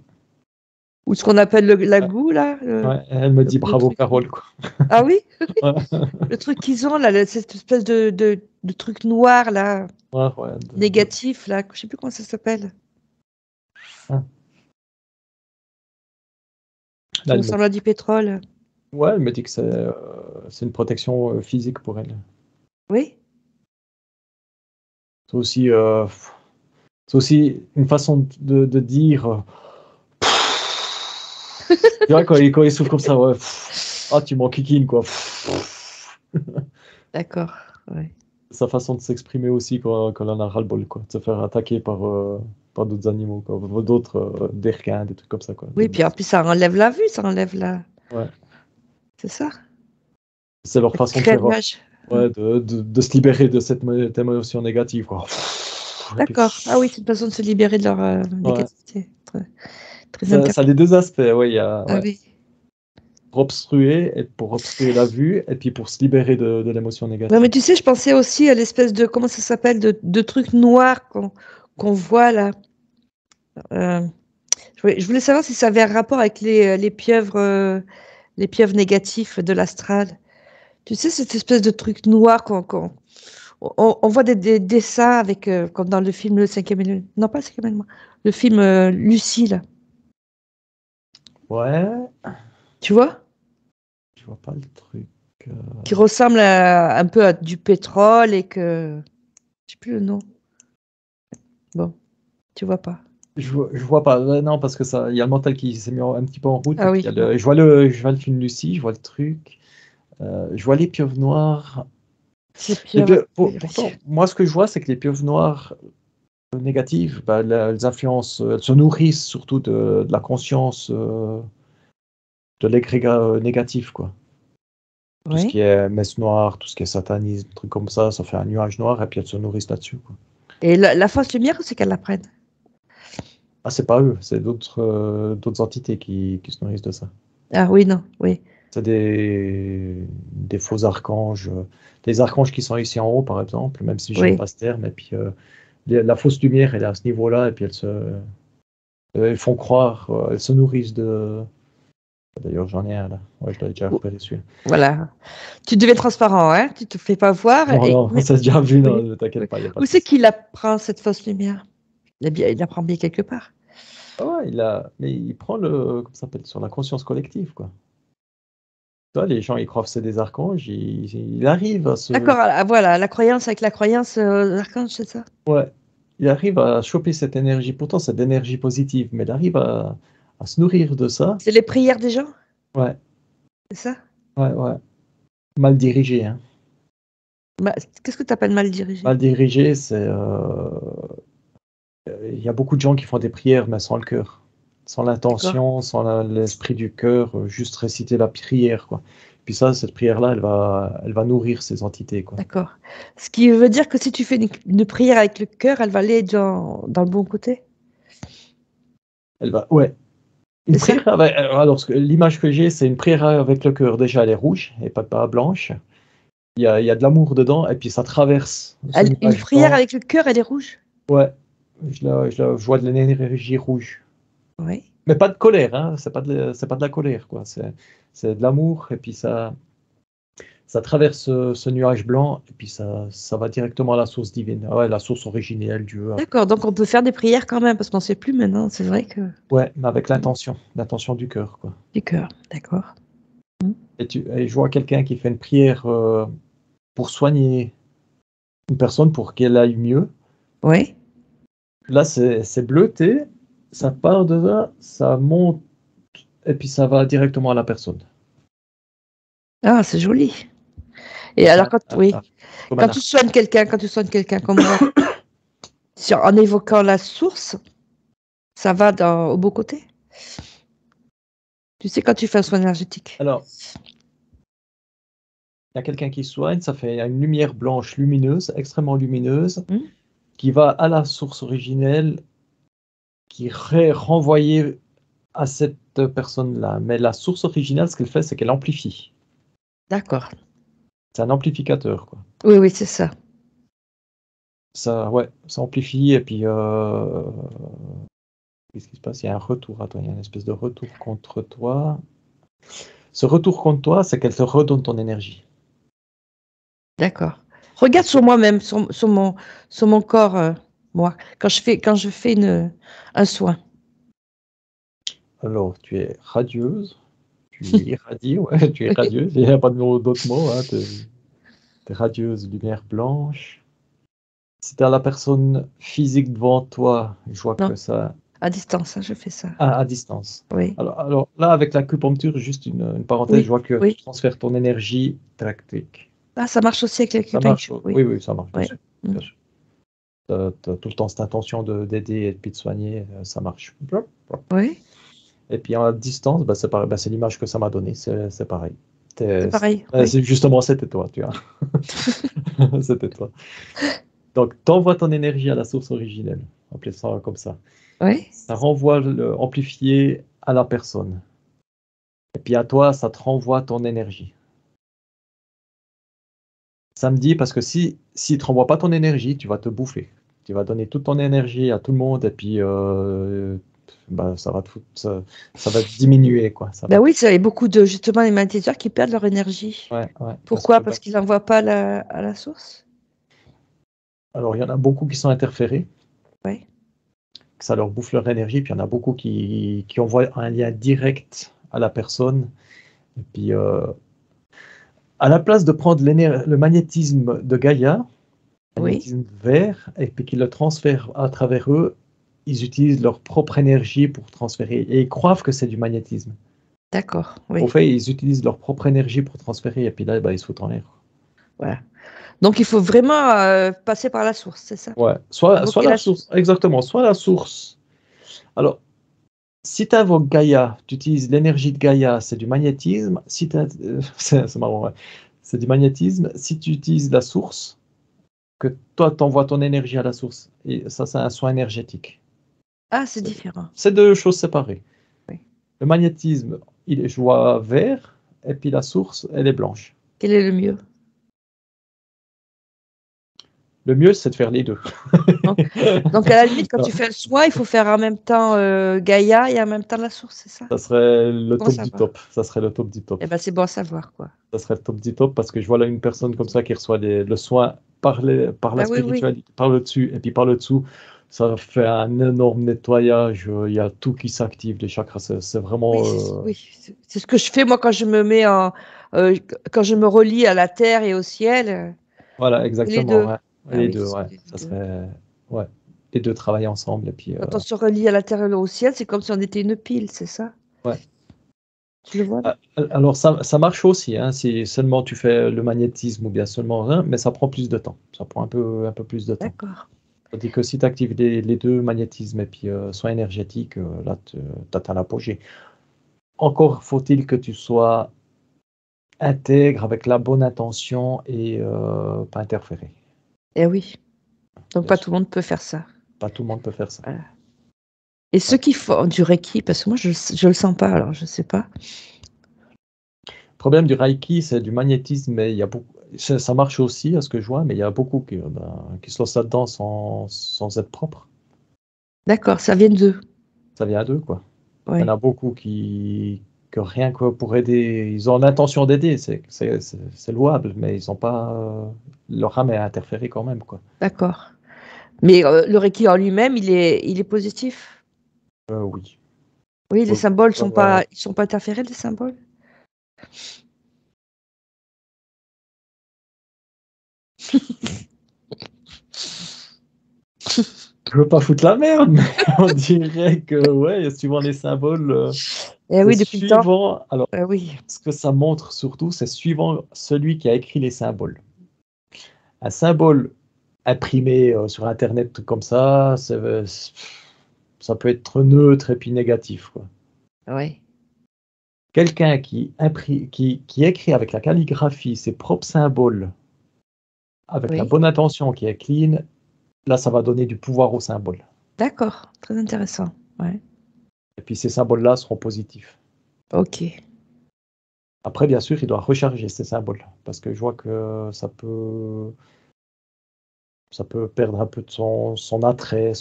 Ou ce qu'on appelle la goût, là, ouais. Elle me dit le bravo, truc. Carole, quoi. Ah oui? Ouais, Le truc qu'ils ont, là, cette espèce de truc noir, là, ouais. négatif, là, je sais plus comment ça s'appelle, Ouais. qui Là, elle me ressemble dit, à du pétrole. ouais, elle me dit que c'est une protection physique pour elle. Oui? C'est aussi, c'est aussi une façon de dire. Tu vois, quand il souffle comme ça, ouais. Ah, tu m'enquiquines, quoi. D'accord. Ouais. Sa façon de s'exprimer aussi quand on a ras-le-bol, quoi. De se faire attaquer par d'autres animaux, quoi. D'autres, des requins, des trucs comme ça, quoi. Oui, puis en plus, ça enlève la vue, ça enlève la. Ouais. C'est ça? C'est leur Ça façon de crée un faire, nuage. ouais, de se libérer de cette émotion négative, quoi. Et puis, D'accord. Ah oui, c'est une façon de se libérer de leur ouais. négativité. Très, très Ça a les intéressant. deux aspects, ouais. Il y a, Ah ouais. oui. Pour obstruer la vue, et puis pour se libérer de l'émotion Ouais, mais négative. tu sais, je pensais aussi à l'espèce de, comment ça s'appelle, de trucs noirs qu'on voit là. Euh, je voulais savoir si ça avait un rapport avec les pieuvres négatifs de l'astral. Tu sais, cette espèce de truc noir on voit des dessins avec, comme dans le film Le Cinquième élément. Non, pas le Cinquième élément. Le film Lucie, là. Ouais, Tu vois? je vois pas le truc. euh, Qui ressemble un peu à du pétrole et que. Je sais plus le nom. Bon, tu vois pas. Je vois pas. Ouais, non, parce que ça, il y a le mental qui s'est mis un petit peu en route. Et Ah puis oui, bon. je vois le film Lucie, je vois le truc. Je vois les pieuvres noires. Les pieuvres. Pourtant, moi, ce que je vois, c'est que les pieuvres noires négatives, bah, elles influencent, elles se nourrissent surtout de la conscience de l'égrégat négatif, quoi. Tout ce qui Oui. est messe noire, tout ce qui est satanisme, trucs comme ça fait un nuage noir et puis elles se nourrissent là-dessus, quoi. Et la fausse lumière, c'est qu'elle la prenne. Ah, c'est pas eux, c'est d'autres entités qui se nourrissent de ça. Ah oui, non, oui. C'est des faux archanges, des archanges qui sont ici en haut, par exemple, même si j'aime Oui. pas ce terme. Et puis la fausse lumière, elle est à ce niveau-là, et puis elles font croire, elles se nourrissent de. D'ailleurs, j'en ai un là. Ouais, je l'ai déjà repéré celui-là. Voilà. Tu deviens transparent, hein? Tu te fais pas voir. Non, non, ça s'est déjà vu, non, Oui, ne t'inquiète oui. pas, il n'y a pas Où de c'est souci. qu'il la prend, cette fausse lumière? Il la prend bien quelque part. Ah ouais, mais il prend comment ça s'appelle, sur la conscience collective, quoi. Tu vois, les gens, ils croient que c'est des archanges, il arrive à se. D'accord, voilà, la croyance avec la croyance l'archange, c'est ça? Ouais, il arrive à choper cette énergie. Pourtant, c'est de l'énergie positive, mais il arrive à se nourrir de ça. C'est les prières des gens, Ouais, c'est ça? ouais. Mal dirigé, hein. Qu'est-ce que tu appelles mal dirigé? Mal dirigé, il y a beaucoup de gens qui font des prières, mais sans le cœur, sans D'accord, l'intention, sans l'esprit du cœur, juste réciter la prière, quoi. Puis ça, cette prière-là, elle va nourrir ces entités, quoi. d'accord. Ce qui veut dire que si tu fais une prière avec le cœur, elle va aller dans le bon côté, Ouais. Une c'est ça? prière alors, l'image que j'ai, c'est une prière avec le cœur. Déjà, elle est rouge et pas blanche. Il y a de l'amour dedans, et puis ça traverse ce Une nuage prière blanc. avec le cœur, elle est rouge? Ouais, je vois de l'énergie rouge. Oui. Mais pas de colère, hein. C'est pas de la colère, quoi. C'est de l'amour, et puis ça traverse ce nuage blanc, et puis ça va directement à la source divine. Ah ouais, la source originelle, Dieu. D'accord, donc on peut faire des prières quand même, parce qu'on ne sait plus maintenant, c'est vrai que... Ouais, mais avec l'intention du cœur, quoi. Du cœur, d'accord. Mm. Et je vois quelqu'un qui fait une prière pour soigner une personne pour qu'elle aille mieux. Oui, Là, c'est bleuté, ça part de là, ça monte, et puis ça va directement à la personne. ah, c'est joli. Et Donc, alors, oui, comme un arc. quand tu soignes quelqu'un comme moi, en évoquant la source, ça va au beau côté. Tu sais, quand tu fais un soin énergétique. Alors, il y a quelqu'un qui soigne, ça fait une lumière blanche lumineuse, extrêmement lumineuse, Hmm. qui va à la source originelle, qui est renvoyée à cette personne-là. Mais la source originale, ce qu'elle fait, c'est qu'elle amplifie. D'accord. C'est un amplificateur, quoi. Oui, oui, c'est ça. Ça, ouais, ça amplifie, et puis qu'est-ce qui se passe? Il y a un retour. Attends, il y a une espèce de retour contre toi. Ce retour contre toi, c'est qu'elle te redonne ton énergie. D'accord. Regarde sur moi-même, sur mon corps, moi, quand je fais un soin. Alors, tu es radieuse, tu irradies, ouais, tu es radieuse, il n'y a pas d'autre mot, hein, t'es radieuse, lumière blanche. Si tu as la personne physique devant toi, je vois Non, que ça, à distance, hein, je fais ça. à distance. Oui, Alors là, avec l'acupuncture, juste une parenthèse, je oui, vois que tu oui. transfères ton énergie tactique. Ah, ça marche aussi avec Ça marche, l'acupuncture, oui. oui, oui, ça marche, bien Oui. sûr. Mm. Bien sûr. T'as tout le temps cette intention d'aider et puis de soigner, ça marche. Oui, Et puis à distance, bah, c'est pareil, bah, c'est l'image que ça m'a donnée, c'est pareil. c'est pareil, oui. Justement, c'était toi, tu vois. C'était toi. Donc, t'envoies ton énergie à la source originelle, appelez ça comme ça. Oui, Ça renvoie amplifié à la personne. Et puis à toi, ça te renvoie ton énergie. Ça me dit, parce que si ne te renvoie pas ton énergie, tu vas te bouffer. Tu vas donner toute ton énergie à tout le monde, et puis bah, ça va diminuer, quoi. ben oui, il y a beaucoup de, justement, les magnétiseurs qui perdent leur énergie. Ouais, ouais, parce Pourquoi? que Parce qu'ils n'envoient pas à la source? alors il y en a beaucoup qui sont interférés, Oui, que ça leur bouffe leur énergie, puis il y en a beaucoup qui envoient un lien direct à la personne. Et puis à la place de prendre le magnétisme de Gaïa, oui, magnétisme vert, et puis qu'ils le transfèrent à travers eux, ils utilisent leur propre énergie pour transférer. Et ils croient que c'est du magnétisme. d'accord, Au oui, fait, ils utilisent leur propre énergie pour transférer, et puis là, bah, ils se foutent en l'air. voilà. Donc, il faut vraiment passer par la source, c'est ça? Ouais, soit Invoquer la la source, source. exactement, soit la source. Alors, si tu invoques Gaïa, tu utilises l'énergie de Gaïa, c'est du magnétisme. Si c'est marrant, ouais. C'est du magnétisme. Si tu utilises la source, que toi, tu envoies ton énergie à la source, et ça, c'est un soin énergétique. Ah, c'est C'est différent. c'est deux choses séparées. Oui. Le magnétisme, je vois vert, et puis la source, elle est blanche. Quel est le mieux? Le mieux, c'est de faire les deux. Donc, donc, à la limite, quand tu fais le soin, il faut faire en même temps Gaïa et en même temps la source, c'est ça? Ça serait le Bon à top du savoir. top. Ça serait le top du top. Eh ben, c'est bon à savoir, quoi. Ça serait le top du top, parce que je vois là une personne comme ça qui reçoit le soin par la Ben oui, oui. spiritualité, par le dessus, et puis par le dessous. Ça fait un énorme nettoyage. Il y a tout qui s'active, les chakras. C'est Oui, vraiment. c'est ce que je fais, moi, quand je me mets quand je me relie à la terre et au ciel. Voilà, C'est les exactement. deux. Ouais. Ah Les oui, deux, ce sont ouais. les Ça deux. serait. Ouais. Les deux travaillent ensemble. Et puis, Quand on se relie à la terre et au ciel, c'est comme si on était une pile, c'est ça? ouais. Tu le vois là? Alors, ça marche aussi, hein, si seulement tu fais le magnétisme ou bien seulement rien, mais ça prend plus de temps. Ça prend un peu plus de temps. D'accord. Tandis que si tu actives les deux, magnétisme et puis soin énergétique, là, tu atteins l'apogée. Encore faut-il que tu sois intègre avec la bonne intention et pas interférer. Eh oui. Donc, Bien pas sûr. tout le monde peut faire ça. Pas tout le monde peut faire ça. Voilà. Et ceux Ouais. qui font du Reiki, parce que moi, je le sens pas, alors je sais pas. Le problème du Reiki, c'est du magnétisme, mais il y a beaucoup, ça marche aussi à ce que je vois, mais il y a beaucoup qui se lancent là-dedans sans être propre. D'accord, ça vient d'eux. Ça vient d'eux, quoi. Il y en Oui, a beaucoup que rien que pour aider, ils ont l'intention d'aider, c'est louable, mais ils ont pas, leur âme est interférée quand même, quoi. d'accord. Mais le Reiki en lui-même, il est positif? Oui. Oui, les Oui. symboles Euh, ils sont pas interférés, les symboles? je veux pas foutre la merde, mais on dirait que, ouais, suivant les symboles, Eh c'est oui, depuis le temps. suivant. Alors, Oui, ce que ça montre surtout, c'est suivant celui qui a écrit les symboles. Un symbole imprimé sur Internet, tout comme ça peut être neutre et puis négatif, quoi. oui, Quelqu'un qui écrit avec la calligraphie ses propres symboles, avec la oui. bonne intention, qui est clean, là, ça va donner du pouvoir au symbole. D'accord, très intéressant. Ouais. Et puis ces symboles-là seront positifs. OK. Après, bien sûr, il doit recharger ces symboles, parce que je vois que ça peut perdre un peu de son attrait,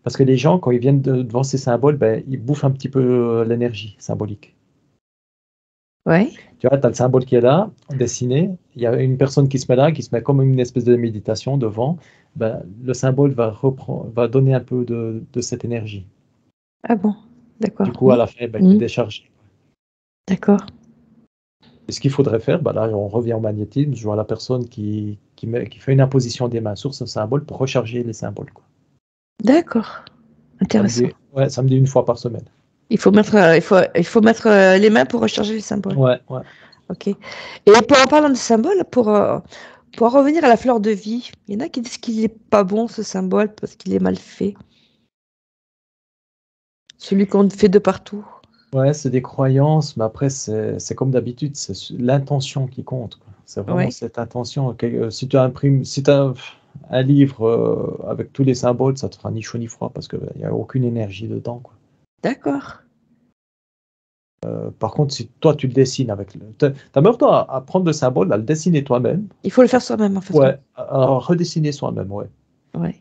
parce que les gens, quand ils viennent devant ces symboles, ben, ils bouffent un petit peu l'énergie symbolique. Ouais. Tu vois, tu as le symbole qui est là, dessiné. Il y a une personne qui se met là, qui se met comme une espèce de méditation devant. Ben, le symbole va donner un peu de cette énergie. Ah bon? Du D'accord. coup, à Oui. la fin, ben, il est Mmh. déchargé. D'accord. Et ce qu'il faudrait faire, ben là, on revient au magnétisme. Je vois la personne qui fait une imposition des mains sur ce symbole pour recharger les symboles, quoi. D'accord. Intéressant. Ouais, samedi une fois par semaine. Il faut mettre les mains pour recharger les symboles. Ouais, ouais. OK. Et en parlant de symboles, pour en revenir à la fleur de vie, il y en a qui disent qu'il n'est pas bon ce symbole parce qu'il est mal fait. Celui qu'on fait de partout. Ouais, c'est des croyances, mais après, c'est comme d'habitude, l'intention qui compte, quoi. C'est vraiment Oui. cette intention. Si tu imprimes, si tu as un livre avec tous les symboles, ça te fera ni chaud ni froid parce qu'il n'y a aucune énergie dedans, quoi. D'accord. Par contre, si toi, tu le dessines avec le. T'as même pas à prendre le symbole, à le dessiner toi-même. Il faut le faire soi-même en fait. Ouais, à redessiner soi-même, ouais. Oui.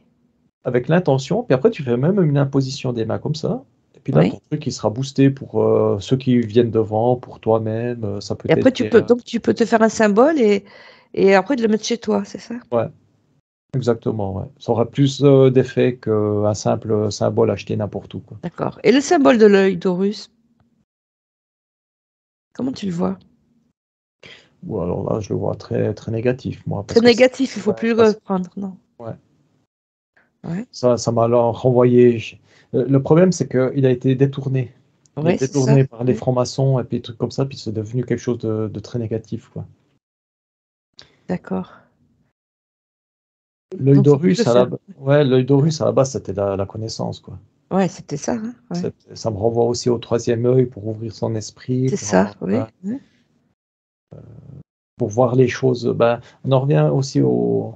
Avec l'intention, puis après, tu fais même une imposition des mains comme ça. Et puis là, ton Oui. truc, il sera boosté pour ceux qui viennent devant, pour toi-même. Ça peut Et après, t'aider. tu peux te faire un symbole et après de le mettre chez toi, c'est ça? Ouais, exactement, ouais. Ça aura plus d'effet qu'un simple symbole acheté n'importe où, quoi. D'accord. Et le symbole de l'œil d'Horus, comment tu le vois? Ou alors là, je le vois très, très négatif, moi, Très parce que négatif, il faut ouais, plus le reprendre, non? ouais, Ouais. ça m'a alors renvoyé. Le problème, c'est qu'il a été détourné. Il est Ouais, c'est ça. détourné par les Oui. francs-maçons et puis des trucs comme ça, puis c'est devenu quelque chose de très négatif, quoi. D'accord. L'œil Donc faut plus le d'Horus, faire. ouais, l'œil d'Horus, à la base, c'était la connaissance, quoi. Ouais, c'était ça, hein, ouais. Ça me renvoie aussi au troisième œil pour ouvrir son esprit, C'est ça, oui. Ouais. pour voir les choses. Ben, on en revient aussi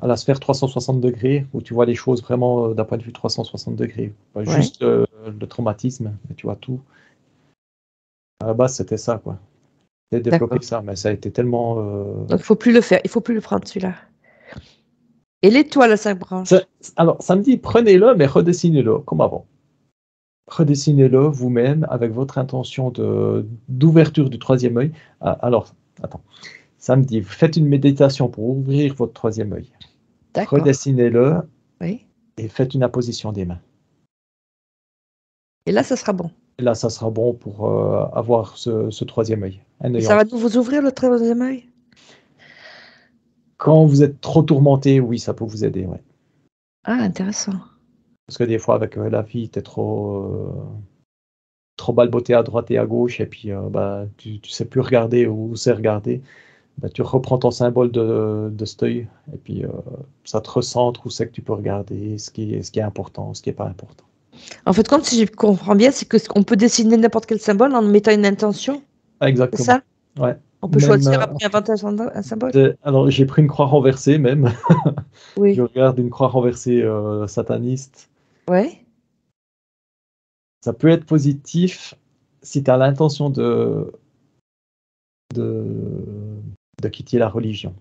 à la sphère 360 degrés, où tu vois les choses vraiment d'un point de vue 360 degrés. Pas Ouais. juste le traumatisme, mais tu vois tout. À la base, c'était ça, quoi. J'ai développé D'accord. ça, mais ça a été tellement. Donc il faut plus le faire, il faut plus le prendre celui-là. Et l'étoile à 5 branches? Alors, ça me dit, prenez-le, mais redessinez-le, comme avant. Redessinez-le vous-même avec votre intention d'ouverture du troisième œil. Ah, alors, attends. Ça me dit, faites une méditation pour ouvrir votre troisième œil. D'accord. Redessinez-le Oui. et faites une imposition des mains. Et là, ça sera bon. Et là, ça sera bon pour avoir ce troisième œil. Un Et œil ça en va plus. vous ouvrir le troisième œil? Quand vous êtes trop tourmenté, oui, ça peut vous aider. Ouais. Ah, intéressant. Parce que des fois, avec la vie, tu es trop balbotté à droite et à gauche, et puis bah, tu sais plus regarder où c'est regarder. Bah, tu reprends ton symbole de cet œil, et puis ça te recentre où c'est que tu peux regarder, ce qui est important, ce qui n'est pas important. En fait, comme si je comprends bien, c'est que on peut dessiner n'importe quel symbole en mettant une intention, Ah, c'est exactement. ça? Ouais. On peut Même, choisir après inventer un symbole? alors, j'ai pris une croix renversée même. Je Oui. regarde une croix renversée sataniste. Ouais. Ça peut être positif si tu as l'intention de, de quitter la religion.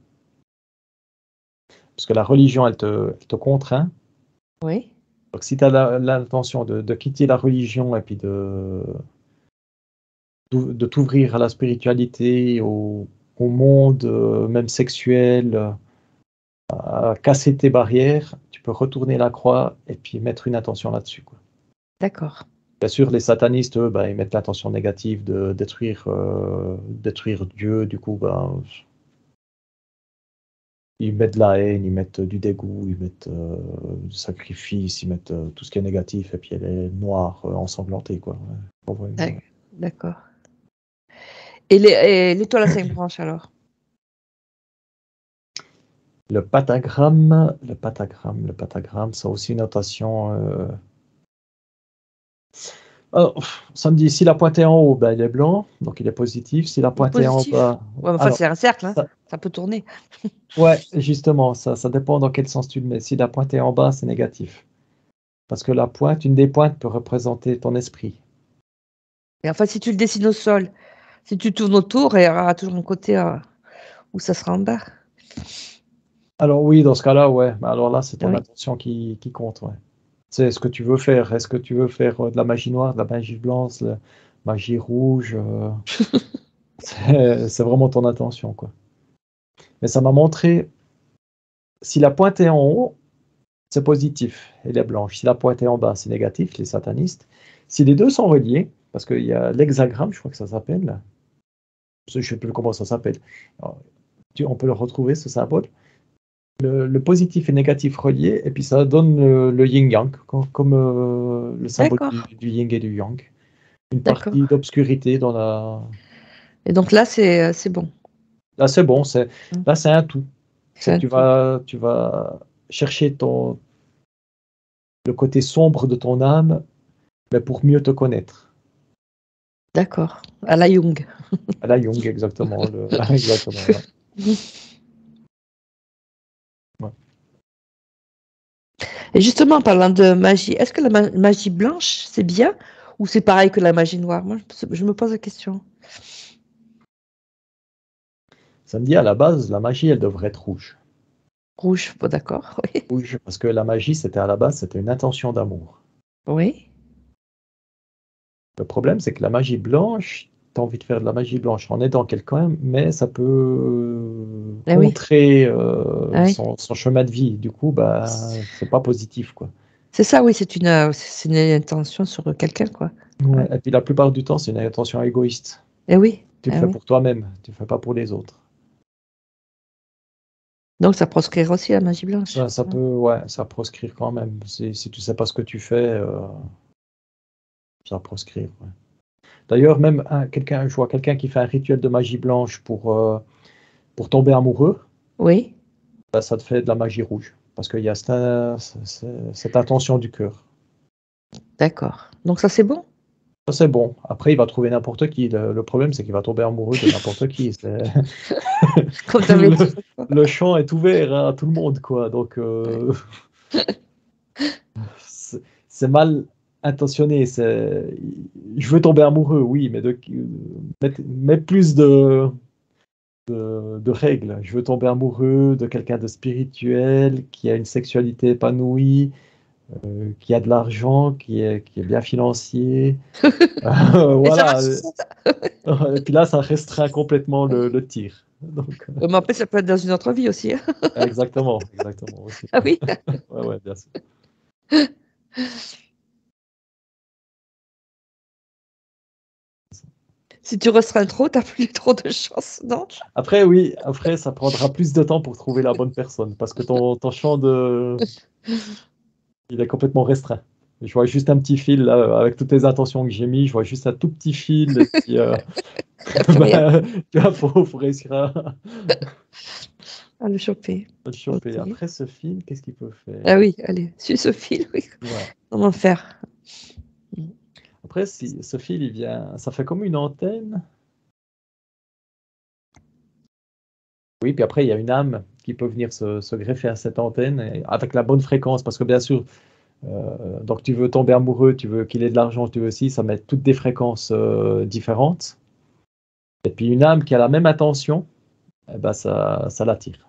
Parce que la religion, elle te contraint. Oui. Donc, si tu as l'intention de quitter la religion et puis de t'ouvrir à la spiritualité, au monde, même sexuel, à casser tes barrières, tu peux retourner la croix et puis mettre une intention là-dessus, quoi. D'accord. Bien sûr, les satanistes, eux, ben, ils mettent l'intention négative de détruire Dieu. Du coup, ben, ils mettent de la haine, ils mettent du dégoût, ils mettent du sacrifice, ils mettent tout ce qui est négatif, et puis elle est noire, ensanglantée, quoi. Ouais. Ouais, ouais. D'accord. Et l'étoile à 5 branches, alors? Le pentagramme, c'est aussi une notation. Alors, ça me dit, si la pointe est en haut, ben, il est blanc, donc il est positif. Si la pointe est en Positif. bas, Ouais, mais enfin, alors, c'est un cercle, hein. ça- Ça peut tourner. ouais, justement, ça dépend dans quel sens tu le mets. Si la pointe est en bas, c'est négatif. Parce que la pointe, une des pointes peut représenter ton esprit. Et enfin, si tu le dessines au sol, si tu tournes autour, il y aura toujours un côté où ça sera en bas. Alors oui, dans ce cas-là, ouais. Mais alors là, c'est ton Oui. intention qui compte, ouais. C'est ce que tu veux faire. Est-ce que tu veux faire de la magie noire, de la magie blanche, de la magie rouge c'est vraiment ton intention, quoi. Mais ça m'a montré, si la pointe est en haut, c'est positif, elle est blanche. Si la pointe est en bas, c'est négatif, les satanistes. Si les deux sont reliés, parce qu'il y a l'hexagramme, je crois que ça s'appelle, je ne sais plus comment ça s'appelle. Alors, on peut le retrouver, ce symbole. Le positif et négatif reliés, et puis ça donne le yin-yang, comme le symbole D'accord. du yin et du yang. Une D'accord. partie d'obscurité dans la. Et donc là, c'est bon. Là, c'est bon, Mm. là, c'est un tout. C'est C'est un tout. tu vas chercher le côté sombre de ton âme, mais pour mieux te connaître. D'accord. À la Jung. À la Jung, exactement. Exactement, ouais. Ouais. Et justement, en parlant de magie, est-ce que la magie blanche, c'est bien ou c'est pareil que la magie noire? Moi, je me pose la question. Ça me dit, à la base, la magie, elle devrait être rouge. Rouge, bon, d'accord, oui. Rouge, parce que la magie, à la base, c'était une intention d'amour. Oui. Le problème, c'est que la magie blanche, tu as envie de faire de la magie blanche en aidant quelqu'un, mais ça peut Ah oui. contrer Ah oui. son chemin de vie. Du coup, bah, c'est pas positif, quoi. C'est ça, oui, c'est une intention sur quelqu'un, quoi. Ouais. Ouais. Et puis la plupart du temps, c'est une intention égoïste. Eh oui, Tu le eh fais oui. pour toi-même, tu le fais pas pour les autres. Donc ça proscrire aussi la magie blanche. Ça peut, ouais, ça proscrire quand même. Si tu sais pas ce que tu fais, ça proscrire. Ouais. D'ailleurs, même je vois quelqu'un qui fait un rituel de magie blanche pour tomber amoureux, Oui, bah, ça te fait de la magie rouge. Parce qu'il y a cette intention du cœur. d'accord. Donc ça, c'est bon? Ça, c'est bon. Après, il va trouver n'importe qui. Le problème, c'est qu'il va tomber amoureux de n'importe qui. Comme tu avais Le, dit l'autre fois. le champ est ouvert à tout le monde, quoi. Donc, Ouais. c'est mal intentionné. Je veux tomber amoureux, oui, mais mets plus de règles. Je veux tomber amoureux de quelqu'un de spirituel, qui a une sexualité épanouie, qui a de l'argent, qui est bien financier. Et ça Voilà. marche? Et puis là, ça restreint complètement le tir. Donc, Mais après, ça peut être dans une autre vie aussi, hein. exactement aussi. Ah oui. Ouais, ouais, bien sûr. Si tu restreins trop, t'as plus trop de chance, non? Après, oui, après, ça prendra plus de temps pour trouver la bonne personne parce que ton champ il est complètement restreint. Je vois juste un petit fil là, avec toutes les intentions que j'ai mis, je vois juste un tout petit fil et puis T'as plus rien bah, tu vois, faut réussir à le choper. à le choper. Ok. Après ce fil, qu'est-ce qu'il peut Ah faire? oui, allez, suis ce fil, oui. Ouais. Comment faire? Après, si ce fil, il vient, ça fait comme une antenne. Oui, puis après, il y a une âme qui peut venir se greffer à cette antenne avec la bonne fréquence, parce que bien sûr, donc tu veux tomber amoureux, tu veux qu'il ait de l'argent, tu veux aussi, ça met toutes des fréquences différentes. Et puis une âme qui a la même intention, eh ben ça l'attire.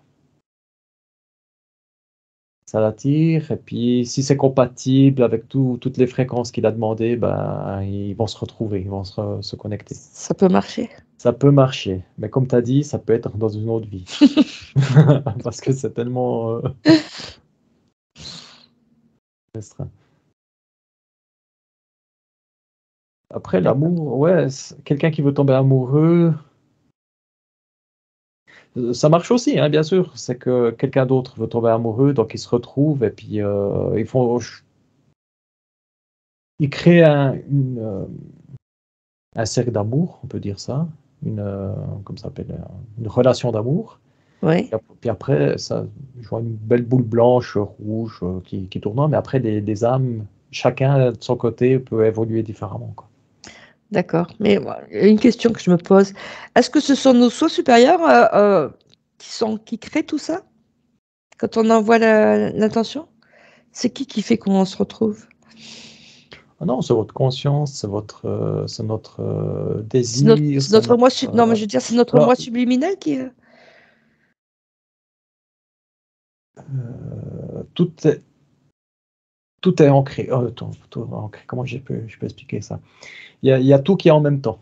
ça l'attire. Et puis, si c'est compatible avec toutes les fréquences qu'il a demandées, ben, ils vont se retrouver, ils vont se connecter. Ça peut marcher. Ça peut marcher, mais comme tu as dit, ça peut être dans une autre vie. Parce que c'est tellement restreint. Après, l'amour, ouais, quelqu'un qui veut tomber amoureux, ça marche aussi, hein, bien sûr. C'est que quelqu'un d'autre veut tomber amoureux, donc ils se retrouvent et puis ils créent un cercle d'amour, on peut dire ça, comme ça s'appelle, une relation d'amour. Oui. Puis après, ça, je vois une belle boule blanche, rouge qui tourne, mais après, les âmes, chacun de son côté peut évoluer différemment, quoi. D'accord. Mais une question que je me pose, est-ce que ce sont nos soi supérieurs qui créent tout ça quand on envoie l'intention? C'est qui fait qu'on se retrouve? Ah non, c'est votre conscience, c'est notre désir, C'est notre moi. Non, mais je veux dire, c'est notre alors, moi subliminal qui. tout est, tout est ancré. Tout est ancré. Comment je peux expliquer ça? Il y a tout qui est en même temps.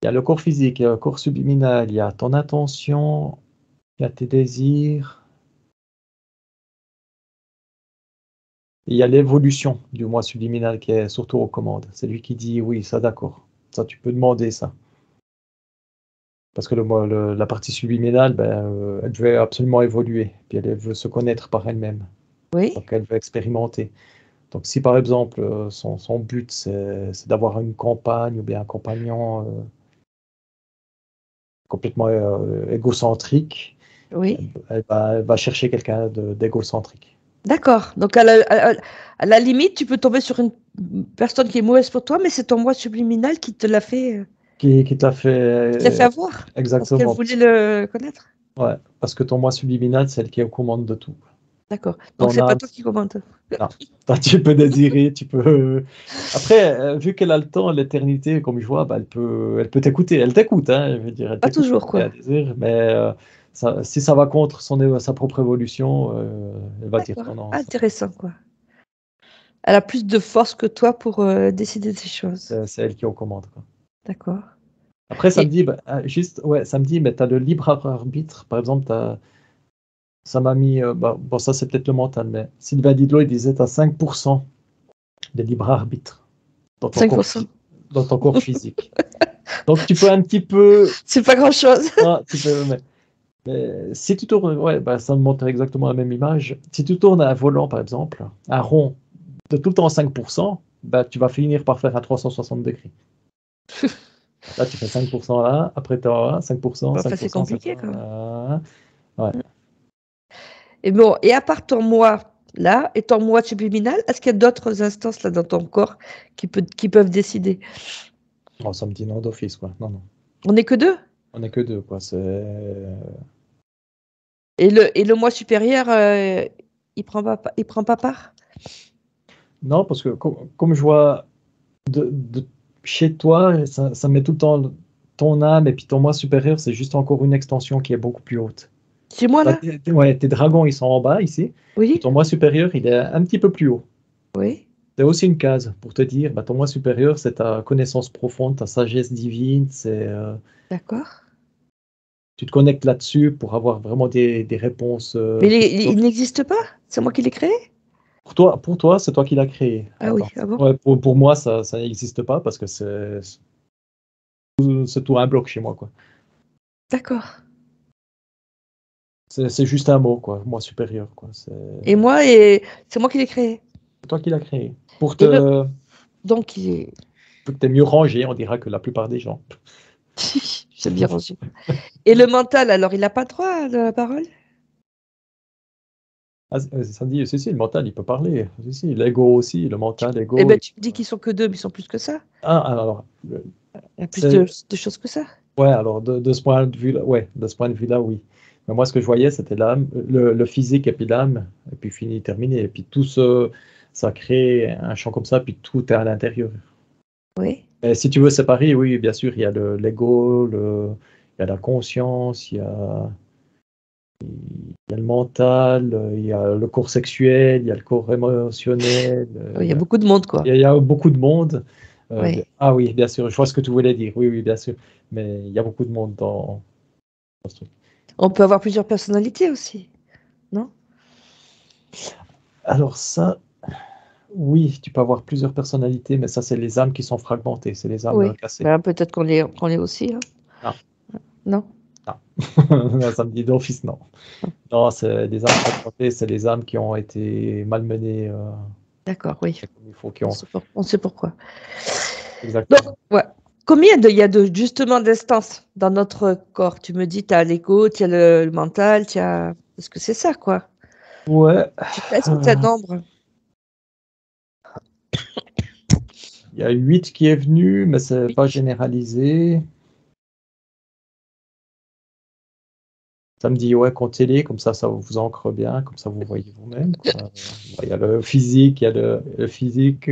Il y a le corps physique, il y a le corps subliminal, il y a ton intention, il y a tes désirs, il y a l'évolution du moi subliminal qui est surtout aux commandes. C'est lui qui dit oui, ça d'accord, ça tu peux demander ça. Parce que la partie subliminale, ben, elle veut absolument évoluer, puis elle veut se connaître par elle-même, Oui. donc elle veut expérimenter. Donc si par exemple son but c'est d'avoir une compagne ou bien un compagnon complètement égocentrique, Oui. elle va chercher quelqu'un d'égocentrique. D'accord. Donc, à la limite, tu peux tomber sur une personne qui est mauvaise pour toi, mais c'est ton moi subliminal qui te l'a fait, Qui t'a qui te l'a fait fait avoir parce qu'elle exactement. voulait le connaître. Ouais, parce que ton moi subliminal, c'est elle qui est aux commandes de tout. D'accord. Donc, Ton c'est pas âme, toi qui commande. non. Toi, tu peux désirer, tu peux. Après, vu qu'elle a le temps, l'éternité, comme je vois, bah, elle peut t'écouter. Elle t'écoute, hein, je veux dire, elle Pas t'écoute. toujours, Elle a quoi. un désir, mais si ça va contre sa propre évolution, elle va dire D'accord. non, non, Intéressant, quoi. Elle a plus de force que toi pour décider de ces choses. c'est elle qui est aux commandes, quoi. D'accord. Après, ça me Et dit, bah, juste, ouais, ça me dit, mais tu as le libre arbitre. Par exemple, ça m'a mis, bon, ça c'est peut-être le mental, mais Sylvain Didlot, il disait, tu as 5% de libre arbitre dans ton corps, 5%. dans ton corps physique. Donc, tu peux un petit peu, C'est pas grand-chose. mais si tu tournes, ouais, bah, ça me montre exactement la même image. Si tu tournes un volant, par exemple, un rond de tout le temps 5%, bah, tu vas finir par faire un 360 degrés. Là, tu fais 5% là, après tu as 5%, Enfin, c'est 5%, compliqué, quand même. 5%. Ouais. Et bon, et à part ton moi, là, et ton moi subliminal, est-ce qu'il y a d'autres instances, là, dans ton corps qui peuvent décider? Oh, ça me dit non d'office, quoi. Non, non. On n'est que deux. On n'est que deux, quoi. Et le moi supérieur, il prend pas part? Non, parce que comme je vois chez toi, ça met tout le temps ton âme et puis ton moi supérieur, c'est juste encore une extension qui est beaucoup plus haute. Chez moi, Là, là? ouais, tes dragons, ils sont en bas ici, puis Oui, ton moi supérieur, il est un petit peu plus haut. oui. C'est aussi une case pour te dire, bah, ton moi supérieur, c'est ta connaissance profonde, ta sagesse divine, D'accord. tu te connectes là-dessus pour avoir vraiment des réponses Mais il philosophiques. n'existe pas? C'est moi qui l'ai créé? Pour toi, c'est toi qui l'as créé. Ah oui, Attends. ah bon? Ouais, pour moi, ça n'existe pas parce que c'est tout un bloc chez moi, quoi. D'accord. C'est juste un mot, quoi. Moi supérieur, quoi. Et c'est moi qui l'ai créé. Toi qui l'as créé. Et donc, Pour que t'es mieux rangé, on dira que la plupart des gens. c'est bien reçu. Et le mental, alors, il n'a pas droit à la parole? Ah, ça dit, si, le mental, il peut parler. Si, l'ego aussi, le mental, Eh l'ego. ben, tu me dis qu'ils sont que deux, mais ils sont plus que ça. Ah, alors, Il y a plus c'est, de choses que ça. ouais, alors, de ce point de vue-là, ouais, de ce point de vue-là, oui. Mais moi, ce que je voyais, c'était l'âme, le physique et puis l'âme, et puis fini, terminé. Et puis ça crée un champ comme ça, puis tout est à l'intérieur. Oui. Et si tu veux séparer, oui, bien sûr, il y a l'ego, il y a la conscience, Il y a le mental, il y a le corps sexuel, il y a le corps émotionnel, Il y a beaucoup de monde, quoi. il y a beaucoup de monde. Ouais. Ah oui, bien sûr, je vois ce que tu voulais dire. Oui, oui, bien sûr. Mais il y a beaucoup de monde dans ce truc. On peut avoir plusieurs personnalités aussi, non? Alors ça, oui, tu peux avoir plusieurs personnalités, mais ça, c'est les âmes qui sont fragmentées, c'est les âmes Oui. cassées. Ben, peut-être qu'on est aussi, hein. Non, Non? non. Ça me dit d'office, non. Non, c'est des âmes fragmentées, c'est les âmes qui ont été malmenées D'accord, oui. comme il faut, On sait pourquoi. Donc, Exactement. ouais. Combien il y a de justement d'instances dans notre corps? Tu me dis, tu as l'ego, tu as le mental, tu as... Parce que c'est ça, quoi. Ouais, Est-ce que tu as un nombre? il y a 8 qui est venu, mais c'est Oui. pas généralisé. Ça me dit, ouais, comptez-les, comme ça vous ancre bien, comme ça vous voyez vous-même, quoi. Il y a le physique, il y a le physique,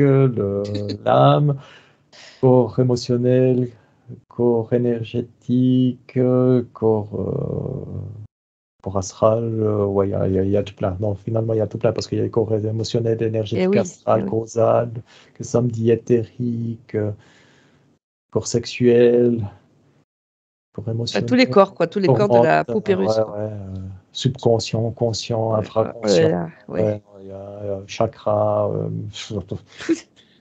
l'âme, corps émotionnel, corps énergétique, corps astral, ouais, il y a tout plein. Non, finalement, il y a tout plein parce qu'il y a le corps émotionnel, Eh énergétique, oui, eh astral, oui. causal, que ça me dit éthérique, corps sexuel, corps Tous les émotionnel, corps, quoi. Tous les corps corps de la mental, poupée russe, ouais, quoi. ouais, subconscient, conscient, Ouais, ouais, ouais, infraconscient, là, ouais, ouais. il y a chakras,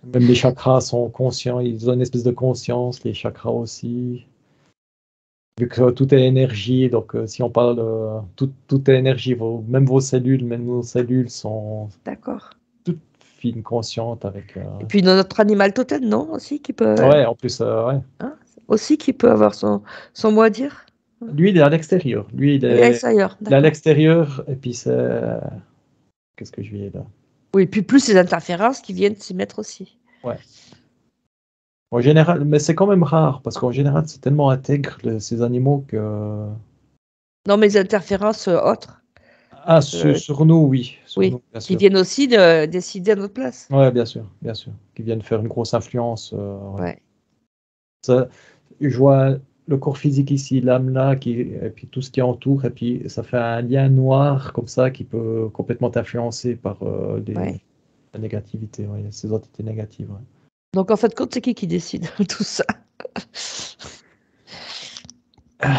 même les chakras sont conscients, ils ont une espèce de conscience, les chakras aussi. Vu que tout est énergie, donc si on parle, tout est énergie, même vos cellules, même nos cellules sont D'accord. toutes fines, conscientes avec. Et puis notre animal totem, non, aussi, qui peut, Ouais, en plus, ouais. hein, aussi qui peut avoir son mot à dire. Lui, il est à l'extérieur. Lui, Il est extérieur, il est à d'accord. l'extérieur, et puis c'est. Qu'est-ce que je lui ai là? Oui, puis plus les interférences qui viennent s'y mettre aussi. Ouais. En général, mais c'est quand même rare, parce qu'en général, c'est tellement intègre, ces animaux que. Non, mais les interférences autres, Ah, euh, sur nous, oui, sur oui, nous, bien qui sûr. viennent aussi décider à notre place. Ouais, bien sûr, bien sûr. Qui viennent faire une grosse influence. Ouais. Ouais. Ça, je vois le corps physique ici, l'âme là, et puis tout ce qui entoure, et puis ça fait un lien noir comme ça qui peut complètement t'influencer par Ouais. la négativité, ouais, ces entités négatives. Ouais. Donc en fait, compte, c'est qui décide tout ça?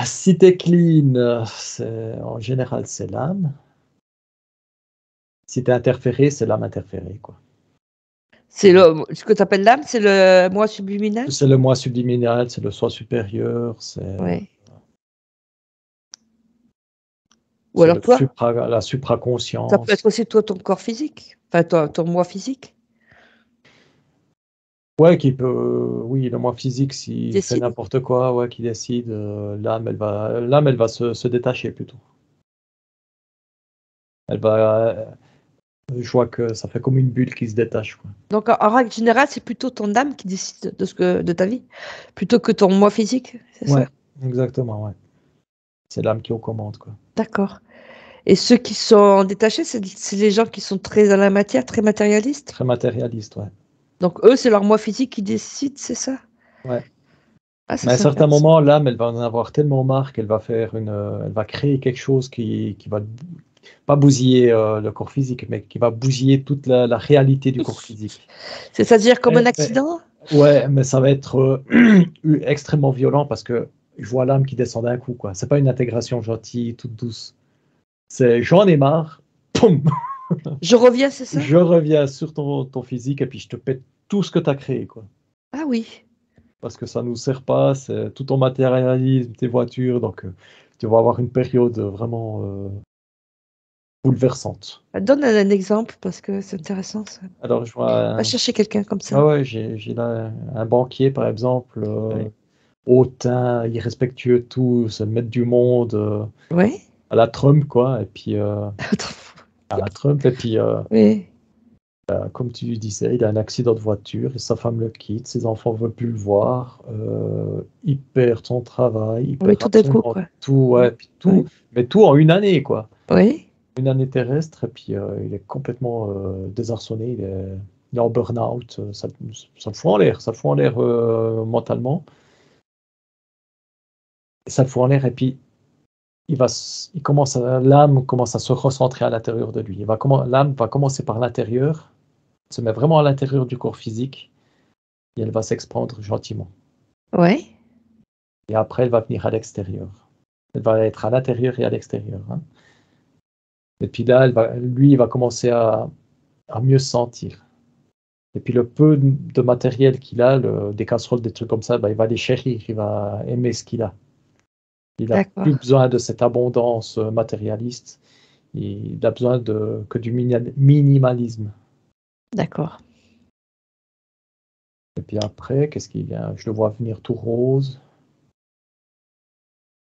Si t'es clean, en général, c'est l'âme. Si t'es interféré, c'est l'âme interférée, quoi. C'est ce que tu appelles l'âme, c'est le moi subliminal? C'est le moi subliminal, c'est le soi supérieur, Ouais. Ou c'est alors toi, la ça peut être supraconscience. aussi toi, ton corps physique, enfin ton moi physique, Ouais, oui, le moi physique, qui s'il fait décide. n'importe quoi, ouais, qui décide, l'âme, elle va se détacher plutôt. Elle va, je vois que ça fait comme une bulle qui se détache, quoi. Donc en règle générale, c'est plutôt ton âme qui décide de ta vie, plutôt que ton moi physique, c'est ça? Ouais, exactement, ouais. C'est l'âme qui est aux commandes, quoi. D'accord. Et ceux qui sont détachés, c'est les gens qui sont très dans la matière, très matérialistes. Très matérialiste, ouais. Donc eux, c'est leur moi physique qui décide, c'est ça? Ouais. Ah, ça Mais à un c'est certain intéressant. moment, l'âme, elle va en avoir tellement marre qu'elle va elle va créer quelque chose qui va pas bousiller le corps physique, mais qui va bousiller toute la réalité du corps physique. C'est-à-dire comme un Mais accident? ouais, mais ça va être extrêmement violent parce que je vois l'âme qui descend d'un coup, quoi. C'est pas une intégration gentille, toute douce. C'est j'en ai marre, poum, Je reviens, c'est ça? je reviens sur ton physique et puis je te pète tout ce que tu as créé, quoi. Ah oui. Parce que ça nous sert pas, c'est tout ton matérialisme, tes voitures, donc tu vas avoir une période vraiment bouleversante. Donne un exemple parce que c'est intéressant ça. Alors je vois, Va chercher quelqu'un comme ça. ouais, ouais, j'ai là un banquier par exemple, Ouais. hautain, irrespectueux, tout, se mettre du monde. Ouais. À la Trump, quoi, et puis Attends. à la Trump, et puis Oui. comme tu disais, il a un accident de voiture, et sa femme le quitte, ses enfants ne veulent plus le voir, il perd son travail, il Oui, perd tout d'un coup, absolument quoi. tout, ouais, puis Ouais. tout, mais tout en une année, quoi. Oui. Une année terrestre, et puis il est complètement désarçonné, il est en burn-out, ça le fout en l'air, ça le fout en l'air mentalement, ça le fout en l'air, et puis l'âme commence à se recentrer à l'intérieur de lui. L'âme va commencer par l'intérieur, se met vraiment à l'intérieur du corps physique, et elle va s'expandre gentiment. Ouais. Et après, elle va venir à l'extérieur. Elle va être à l'intérieur et à l'extérieur. Hein. Et puis là, lui, il va commencer à mieux se sentir. Et puis le peu de matériel qu'il a, des casseroles, des trucs comme ça, il va les chérir, il va aimer ce qu'il a. Il n'a D'accord. plus besoin de cette abondance matérialiste. Il a besoin que du minimalisme. D'accord. Et puis après, qu'est-ce qu'il vient? Je le vois venir tout rose.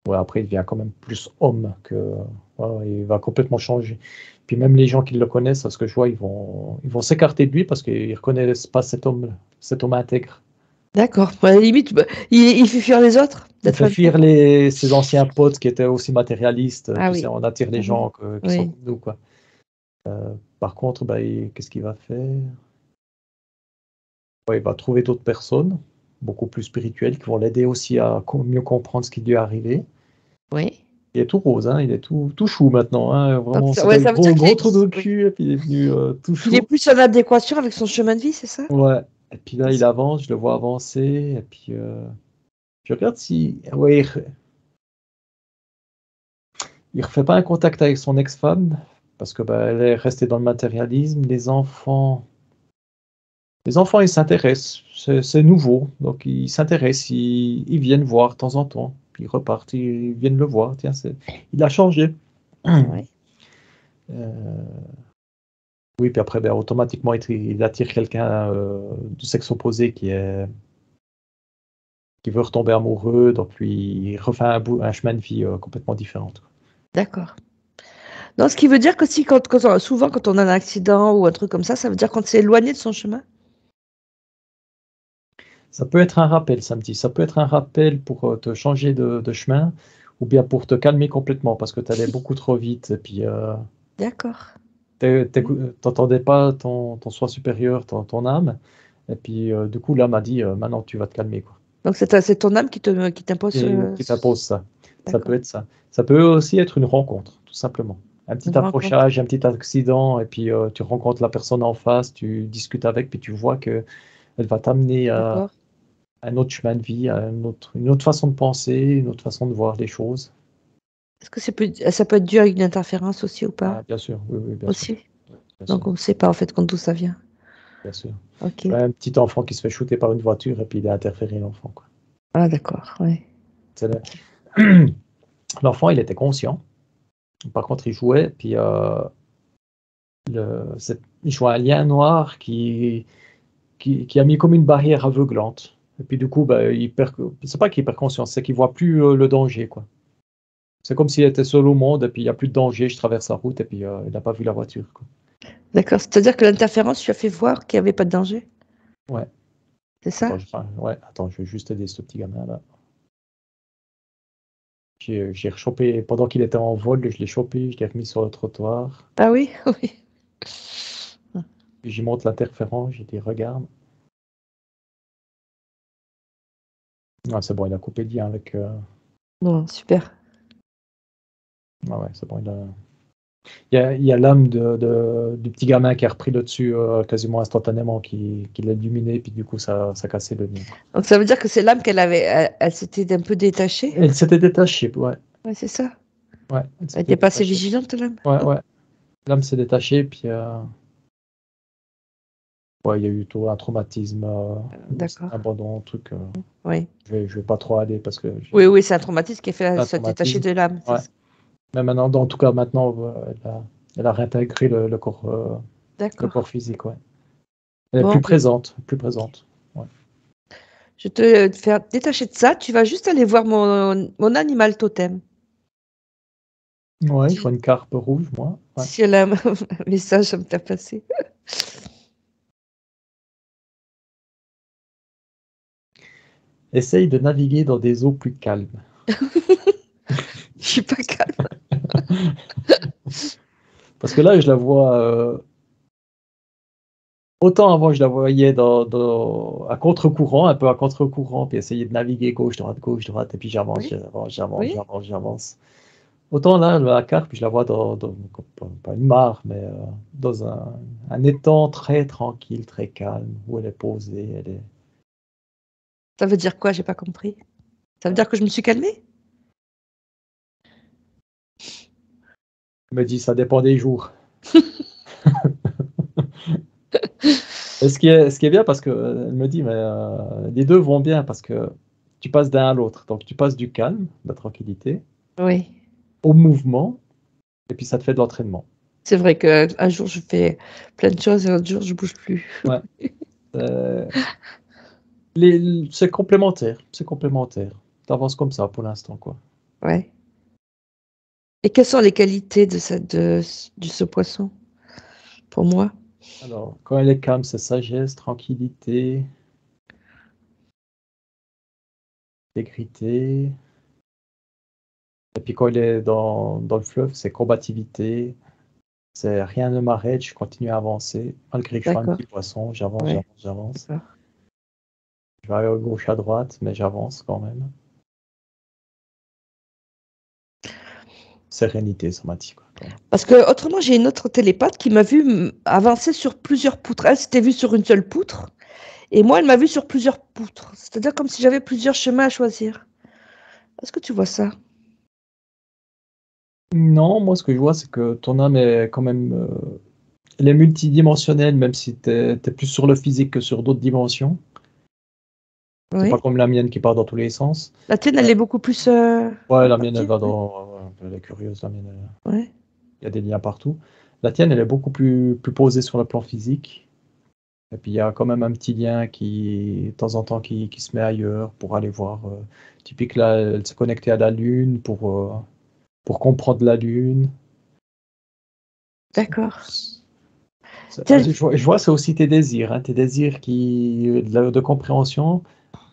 Ouais, après, il devient quand même plus homme ouais, il va complètement changer. Puis même les gens qui le connaissent, parce que je vois, ils vont s'écarter de lui parce qu'ils ne reconnaissent pas cet homme intègre. D'accord. À la limite, il fait fuir les autres Il d'être fait fuir intègre. ses anciens potes qui étaient aussi matérialistes. Ah Tu sais, oui. on attire les gens qui sont Oui. comme nous, quoi. Par contre, qu'est-ce qu'il va faire? Ouais, il va trouver d'autres personnes, beaucoup plus spirituelles, qui vont l'aider aussi à mieux comprendre ce qui lui est arrivé. Oui. Il est tout rose, hein, il est tout chou maintenant. Hein, Donc, vraiment, ouais, c'était ça veut dire gros trou de cul, et puis il est venu tout qu'il est chou. plus en adéquation avec son chemin de vie, c'est ça? Ouais. Et puis là, il avance, je le vois avancer, et puis je regarde si. Ouais, il refait pas un contact avec son ex-femme, parce que elle est restée dans le matérialisme. Les enfants, ils s'intéressent, c'est nouveau, donc ils s'intéressent, ils viennent voir de temps en temps, puis ils repartent, ils viennent le voir. Tiens, il a changé. Ouais. Euh, oui, puis après, automatiquement, il attire quelqu'un du sexe opposé qui veut retomber amoureux, donc lui, il refait un chemin de vie complètement différent. D'accord. Non, ce qui veut dire que si, souvent, quand on a un accident ou un truc comme ça veut dire qu'on s'est éloigné de son chemin? Ça peut être un rappel, samedi. Ça peut être un rappel pour te changer de chemin, ou bien pour te calmer complètement, parce que tu allais beaucoup trop vite, et puis D'accord. t'entendais pas ton soi supérieur, ton âme, et puis du coup, l'âme a dit, maintenant tu vas te calmer, quoi. Donc c'est ton âme qui t'impose Qui t'impose ça. Ça peut d'accord. être ça. Ça peut aussi être une rencontre, tout simplement. Un Une petit rencontre. approchage, un petit accident, et puis tu rencontres la personne en face, tu discutes avec, puis tu vois que elle va t'amener à D'accord. un autre chemin de vie, à une autre façon de penser, une autre façon de voir les choses. Est-ce que ça peut être dû à une interférence aussi ou pas? Ah, bien sûr, oui, bien sûr. Aussi? Bien sûr, Donc on ne sait pas en fait d'où ça vient. bien sûr. Ok. Ouais, un petit enfant qui se fait shooter par une voiture et puis il a interféré l'enfant, quoi. Ah d'accord, ouais. C'est le- L'enfant, il était conscient. Par contre, il jouait, puis il jouait un lien noir qui a mis comme une barrière aveuglante. Et puis du coup, c'est pas qu'il perd conscience, c'est qu'il voit plus le danger, quoi. C'est comme s'il était seul au monde, et puis il n'y a plus de danger, je traverse la route, et puis il n'a pas vu la voiture, quoi. D'accord. C'est-à-dire que l'interférence lui a fait voir qu'il n'y avait pas de danger? Ouais. C'est ça? Attends, je vais juste aider ce petit gamin là. J'ai rechopé, pendant qu'il était en vol, je l'ai chopé, je l'ai remis sur le trottoir. Ah oui, oui. Puis j'y montre l'interférence, j'ai dit regarde. Ouais, c'est bon, il a coupé le lien avec. Bon, super. Ouais, c'est bon, il y a l'âme du petit gamin qui a repris le dessus quasiment instantanément, qui l'a illuminé, puis du coup, ça a cassé le lien, quoi. Donc ça veut dire que c'est l'âme elle s'était un peu détachée? Elle s'était détachée, ouais. Ouais, c'est ça. Ouais, elle Elle s'était était pas assez détachée. vigilante, l'âme? Ouais, ouais. L'âme s'est détachée, puis ouais, il y a eu tout un traumatisme, D'accord. un abandon, un truc. Oui. Je vais pas trop aller parce que Oui, oui, c'est un traumatisme qui a fait un se détacher traumatisme. de l'âme, c'est Ouais. ça. Mais maintenant, en tout cas, maintenant, elle a réintégré le corps D'accord. physique, ouais. Elle est Bon, plus présente, plus présente. Ouais. je te faire détacher de ça. Tu vas juste aller voir mon animal totem. Ouais, je Si, vois une carpe rouge, moi. Ouais. si elle a un message à me faire passer. Essaye de naviguer dans des eaux plus calmes. Je suis pas calme. Parce que là, je la vois. Autant avant, je la voyais à contre-courant, un peu à contre-courant, puis essayer de naviguer gauche, droite, et puis j'avance, Oui, j'avance, j'avance, oui. j'avance, j'avance. Autant là, la carpe, je la vois pas une mare, mais dans un étang très tranquille, très calme, où elle est posée. Ça veut dire quoi? J'ai pas compris. Ça veut dire que je me suis calmée? Elle me dit, ça dépend des jours. Et ce qui est bien, parce qu'elle me dit, mais les deux vont bien, parce que tu passes d'un à l'autre. Donc tu passes du calme, de la tranquillité, Oui. au mouvement, et puis ça te fait de l'entraînement. C'est vrai qu'un jour, je fais plein de choses et un jour, je bouge plus. Ouais. Euh, c'est complémentaire, c'est complémentaire. T'avances comme ça pour l'instant, quoi. Ouais. Et quelles sont les qualités de ce poisson pour moi? Alors, quand elle est calme, c'est sagesse, tranquillité, intégrité. Et puis quand elle est dans le fleuve, c'est combativité. C'est rien ne m'arrête, je continue à avancer. Malgré que je sois un D'accord. petit poisson, j'avance, Ouais. j'avance, j'avance. D'accord. Je vais aller à gauche, à droite, mais j'avance quand même. Sérénité, ça m'a dit, quoi, quand même. Parce que autrement, j'ai une autre télépathe qui m'a vu avancer sur plusieurs poutres. Elle s'était vue sur une seule poutre, et moi, elle m'a vue sur plusieurs poutres. C'est-à-dire comme si j'avais plusieurs chemins à choisir. Est-ce que tu vois ça? Non, moi ce que je vois, c'est que ton âme est quand même, elle est multidimensionnelle, même si t'es plus sur le physique que sur d'autres dimensions. C'est pas Oui. comme la mienne qui part dans tous les sens. La tienne, elle est beaucoup plus Ouais, la mienne, elle répartie. va Oui. elle est curieuse, la mienne. Ouais. Il y a des liens partout. La tienne, elle est beaucoup plus posée sur le plan physique. Et puis il y a quand même un petit lien qui, de temps en temps, qui se met ailleurs pour aller voir. Typique là, elle se connectait à la Lune pour comprendre la Lune. D'accord. Je vois, c'est aussi tes désirs, hein, tes désirs de compréhension.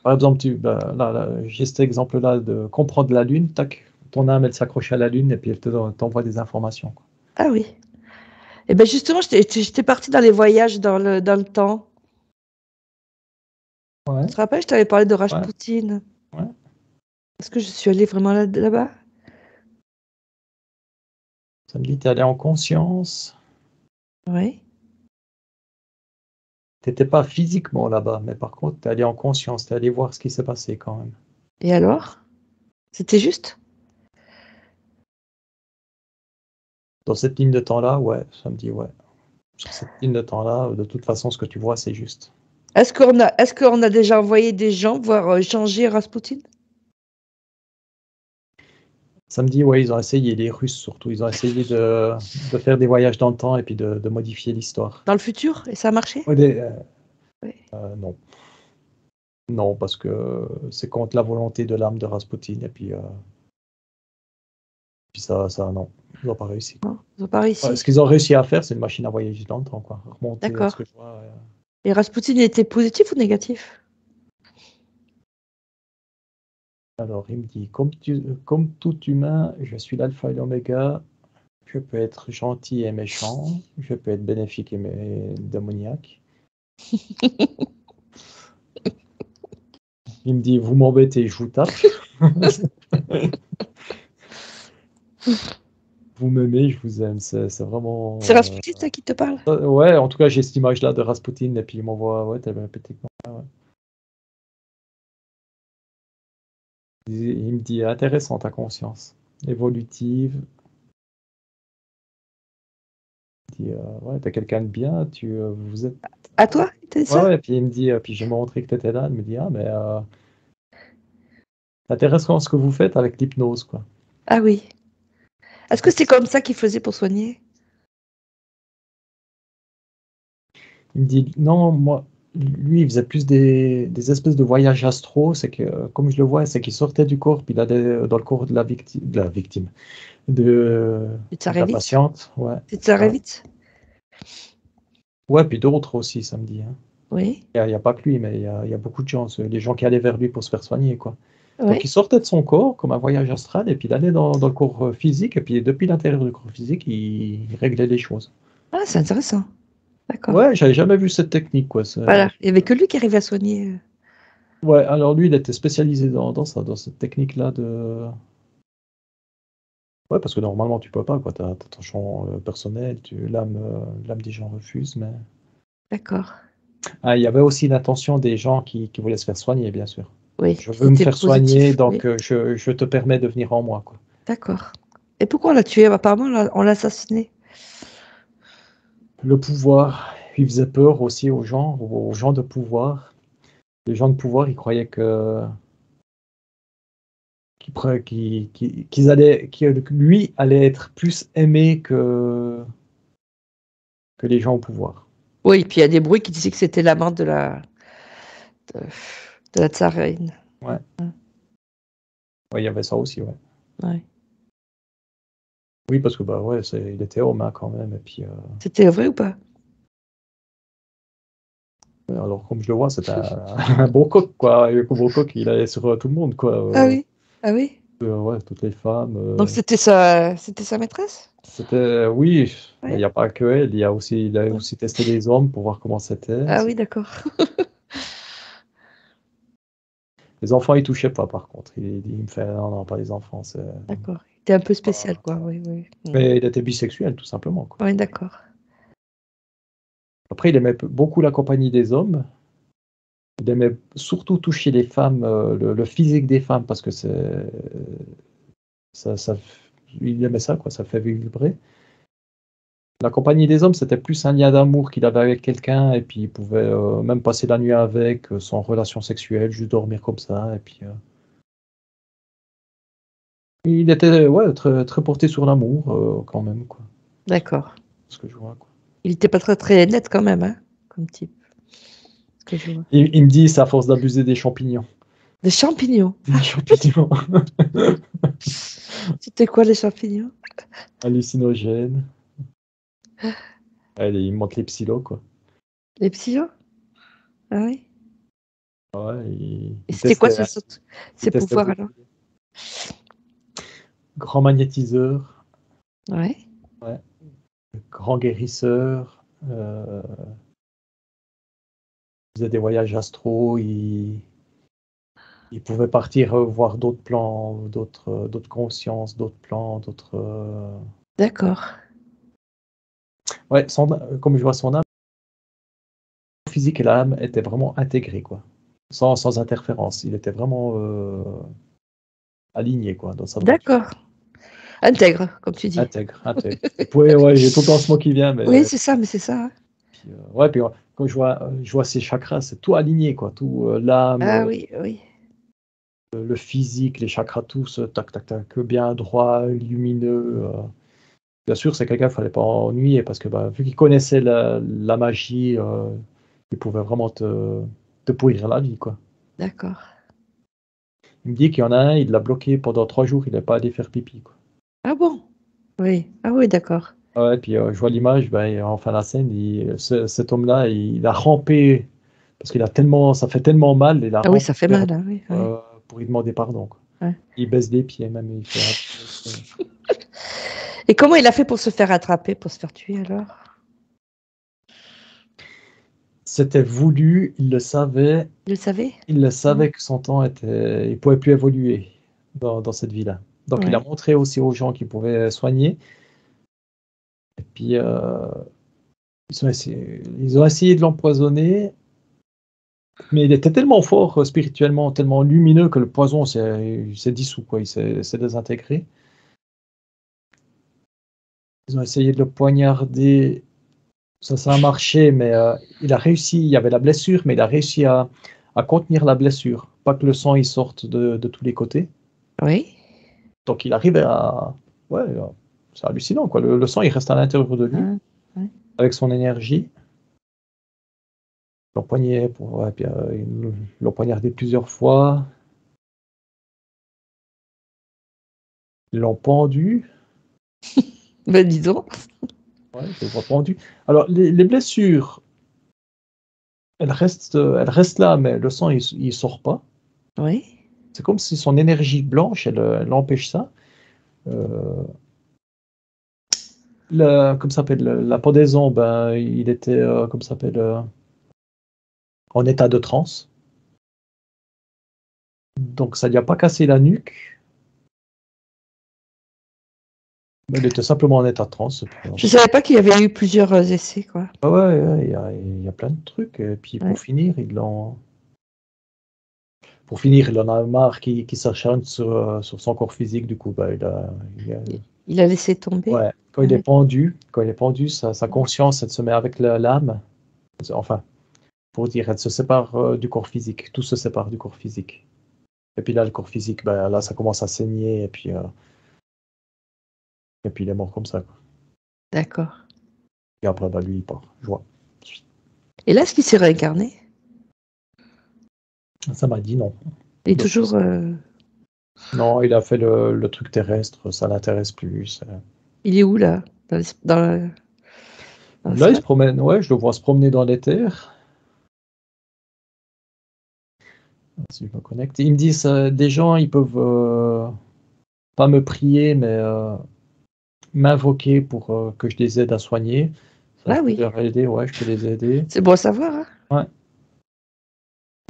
Par exemple, là, j'ai cet exemple-là de comprendre la Lune, tac, ton âme, elle s'accroche à la Lune et puis elle t'envoie des informations, quoi. Ah oui. Et ben justement, j'étais partie dans les voyages dans le temps. Ouais, Tu te rappelles, je t'avais parlé de ouais, Raspoutine. ouais. Est-ce que je suis allée vraiment là-bas? Ça me dit, t'es allé en conscience. Oui. T'étais pas physiquement là-bas, mais par contre, t'es allé en conscience, t'es allé voir ce qui s'est passé quand même. Et alors? C'était juste? Dans cette ligne de temps-là, ouais, ça me dit, ouais. Sur cette ligne de temps-là, de toute façon, ce que tu vois, c'est juste. Est-ce qu'on a déjà envoyé des gens voir changer Raspoutine? Ça me dit, ouais, ils ont essayé, les Russes surtout, ils ont essayé de faire des voyages dans le temps et puis de modifier l'histoire. Dans le futur? Et ça a marché? Ouais, Oui. non. Non, parce que c'est contre la volonté de l'âme de Rasputin, et puis ça, non, ils n'ont pas réussi, quoi. Non, ils n'ont pas Ouais, ce réussi. qu'ils ont réussi à faire, c'est une machine à voyager dans le temps, quoi. Remonter à ce que D'accord. je vois. Et Raspoutine était positif ou négatif? Alors, il me dit, comme tout humain, je suis l'alpha et l'oméga. Je peux être gentil et méchant. Je peux être bénéfique et démoniaque. Il me dit, vous m'embêtez, je vous tape. Vous m'aimez, je vous aime. C'est C'est vraiment. Raspoutine, ça, qui te parle? Ouais, en tout cas, j'ai cette image-là de Rasputin, et puis il m'envoie, ouais, télépathiquement. Ouais. Il me dit, intéressant ta conscience, évolutive. Il dit, ouais, t'es quelqu'un de bien, vous êtes. À toi? Il t'a dit Ouais, ça? ouais, puis il me dit, puis j'ai montré que t'étais là. Il me dit, ah, mais c'est intéressant ce que vous faites avec l'hypnose, quoi. Ah oui. Est-ce que c'est comme ça qu'il faisait pour soigner? Il me dit, non, moi, lui, il faisait plus des espèces de voyages astro. C'est que, comme je le vois, c'est qu'il sortait du corps, puis il allait dans le corps de la victime, de, Tu de la t'arrêtes vite? patiente, ouais. Tu t'arrêtes Ouais, vite? ouais, puis d'autres aussi, ça me dit, hein. Oui. Il y a pas que lui, mais il y a beaucoup de gens, les gens qui allaient vers lui pour se faire soigner, quoi. Donc il Oui. sortait de son corps comme un voyage astral, et puis il allait dans le corps physique, et puis depuis l'intérieur du corps physique, il réglait les choses. Ah, c'est intéressant. D'accord. Ouais, j'avais jamais vu cette technique, quoi. Voilà. Il n'y avait que lui qui arrivait à soigner. Ouais, alors lui, il était spécialisé dans ça, dans cette technique-là Ouais, parce que normalement, tu peux pas, quoi. T'as ton champ personnel, l'âme des gens refuse, mais... D'accord. Ah, il y avait aussi l'intention des gens qui voulaient se faire soigner, bien sûr. Oui, Je veux me c'était faire soigner, positif. donc Oui, je te permets de venir en moi, quoi. d'accord. Et pourquoi on l'a tué? Apparemment, on l'a assassiné. Le pouvoir, il faisait peur aussi aux gens de pouvoir. Les gens de pouvoir, ils croyaient que lui allait être plus aimé que les gens au pouvoir. Oui, puis il y a des bruits qui disaient que c'était l'amant de, de la tsarine. Ouais, Mm. ouais, il y avait ça aussi, ouais. Ouais. Oui, parce que bah ouais, il était homme hein, quand même. Et puis, C'était vrai ou pas? alors comme je le vois, c'était un bon coq, quoi. Et le bon coq, il allait sur tout le monde, quoi. Ah oui, ah oui. Ouais, toutes les femmes. Donc c'était sa maîtresse? C'était, oui, il n'y Ouais. a pas que elle. Il a Ouais. aussi testé des hommes pour voir comment c'était. Ah oui, d'accord. Les enfants, il touchait pas, par contre. Il me fait, non, non, pas les enfants. D'accord. Il était un peu spécial, Pas- quoi. Oui, oui. Mm. Mais il était bisexuel, tout simplement, quoi. Oui, d'accord. Après, il aimait beaucoup la compagnie des hommes. Il aimait surtout toucher les femmes, le physique des femmes, parce que ça, il aimait ça, quoi. Ça fait vibrer. La compagnie des hommes, c'était plus un lien d'amour qu'il avait avec quelqu'un, et puis il pouvait même passer la nuit avec, sans relation sexuelle, juste dormir comme ça, et puis il était ouais, très, très porté sur l'amour, quand même, quoi. D'accord. Ce que je vois, quoi. Il était pas très très net quand même, hein, comme type. Ce que je vois. Il me dit, c'est à force d'abuser des champignons. Des champignons. Des champignons C'était quoi les champignons? hallucinogènes. Allez, il me montre les psylos, quoi. Les psychos? Ah oui. Ouais, Et c'était quoi il ces testait pouvoirs beaucoup. alors? Grand magnétiseur, Ouais. ouais. Grand guérisseur, il faisait des voyages astraux, il pouvait partir voir d'autres plans, d'autres consciences, d'autres plans, d'autres. D'accord. Ouais, comme je vois son âme physique et l'âme étaient vraiment intégrés, quoi. Sans interférence. Il était vraiment aligné, quoi, dans sa droiture. D'accord. Intègre, comme tu dis. Intègre, intègre. Ouais, j'ai tout le temps ce mot qui vient, Oui, mais c'est ça, mais c'est ça, hein. puis, ouais, puis quand je vois ses chakras, c'est tout aligné, quoi. Tout l'âme, Ah oui, oui. le physique, les chakras, tous, tac, tac, tac, bien droit, lumineux. Bien sûr, c'est quelqu'un qu'il ne fallait pas ennuyer parce que bah, vu qu'il connaissait la magie, il pouvait vraiment te pourrir la vie, quoi. D'accord. Il me dit qu'il y en a un, il l'a bloqué pendant 3 jours, il n'est pas allé faire pipi, quoi. Ah bon? Oui. Ah oui, d'accord. Ouais, puis je vois l'image, ben, en fin de la scène, cet homme-là, il a rampé parce qu'il a tellement, ça fait tellement mal, il a Ah oui, ça rampé fait mal, hein, oui, oui. pour lui demander pardon, quoi. Ouais. Il baisse les pieds même, il fait. Et comment il a fait pour se faire attraper, pour se faire tuer alors? C'était voulu, Il le savait? il le Mhm. savait que son temps était, il pouvait plus évoluer dans cette vie-là. Donc il a Ouais. montré aussi aux gens qu'ils pouvaient soigner. Et puis ils ont essayé de l'empoisonner, mais il était tellement fort spirituellement, tellement lumineux que le poison il s'est dissous, quoi, s'est désintégré. Ils ont essayé de le poignarder, ça a marché, mais il a réussi. Il y avait la blessure, mais il a réussi à contenir la blessure, pas que le sang il sorte de tous les côtés. Oui. Donc il arrive à. Ouais, c'est hallucinant, quoi. Le sang, il reste à l'intérieur de lui, Ah, ouais. avec son énergie. Ouais, puis, ils l'ont poignardé plusieurs fois. Ils l'ont pendu. Ben dis donc. Ouais, je le vois pendu. Alors, les blessures, elles restent là, mais le sang, il sort pas. Oui. C'est comme si son énergie blanche, elle empêche ça. Euh, comme ça s'appelle, la pendaison, ben, il était, comme ça s'appelle, en état de transe. Donc, ça lui a pas cassé la nuque. Mais il était simplement en état de transe. Je savais pas qu'il y avait eu plusieurs essais, quoi. Ah ouais, il y a plein de trucs. Et puis Ouais. pour finir, il en a marre qui s'acharne sur son corps physique. Du coup, bah, Il a laissé tomber. ouais, Ouais. quand il est pendu, sa conscience, elle se met avec l'âme. Enfin, pour dire, elle se sépare du corps physique. Tout se sépare du corps physique. Et puis là, le corps physique, bah, là, ça commence à saigner. Et puis il est mort comme ça, quoi. D'accord. Et après, bah, lui, il part. Je vois. Et là, est-ce qu'il s'est réincarné? Ça m'a dit non. Il est Donc, toujours. non, il a fait le truc terrestre, ça l'intéresse plus. Il est où là? Dans Là, il se l'espace? promène, ouais, je le vois se promener dans les terres. Si je me connecte. Ils me disent, des gens, ils peuvent pas me prier, mais m'invoquer pour que je les aide à soigner. Ça, Ah je peux oui. leur aider, ouais, je peux les aider. C'est bon à savoir, hein? Ouais,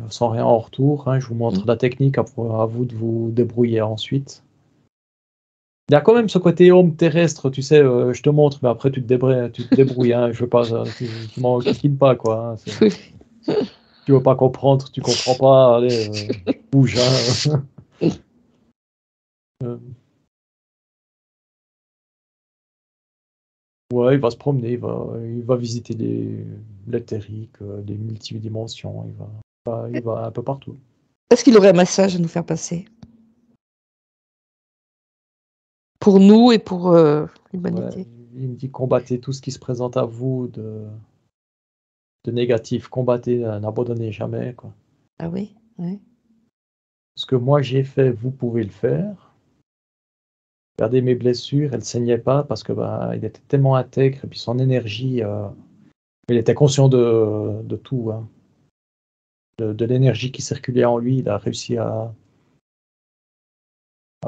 sans rien en retour, hein, je vous Mm. montre la technique, à vous de vous débrouiller ensuite. Il y a quand même ce côté homme terrestre, tu sais, je te montre, mais après tu te débrouilles, hein, je veux pas, tu m'en kikines pas, quoi, hein, tu veux pas comprendre, tu comprends pas, allez, bouge, hein. Euh, ouais, il va se promener, il va visiter l'éthérique, les multidimensions, il va un peu partout. Est-ce qu'il aurait un message à nous faire passer? Pour nous et pour Ouais, l'humanité. il me dit combattez tout ce qui se présente à vous de négatif, combattez, n'abandonnez jamais, quoi. Ah oui? Ouais. Ce que moi j'ai fait, vous pouvez le faire. Regardez mes blessures, elles saignaient pas parce que bah, il était tellement intègre et puis son énergie, il était conscient de tout, hein. De l'énergie qui circulait en lui, il a réussi à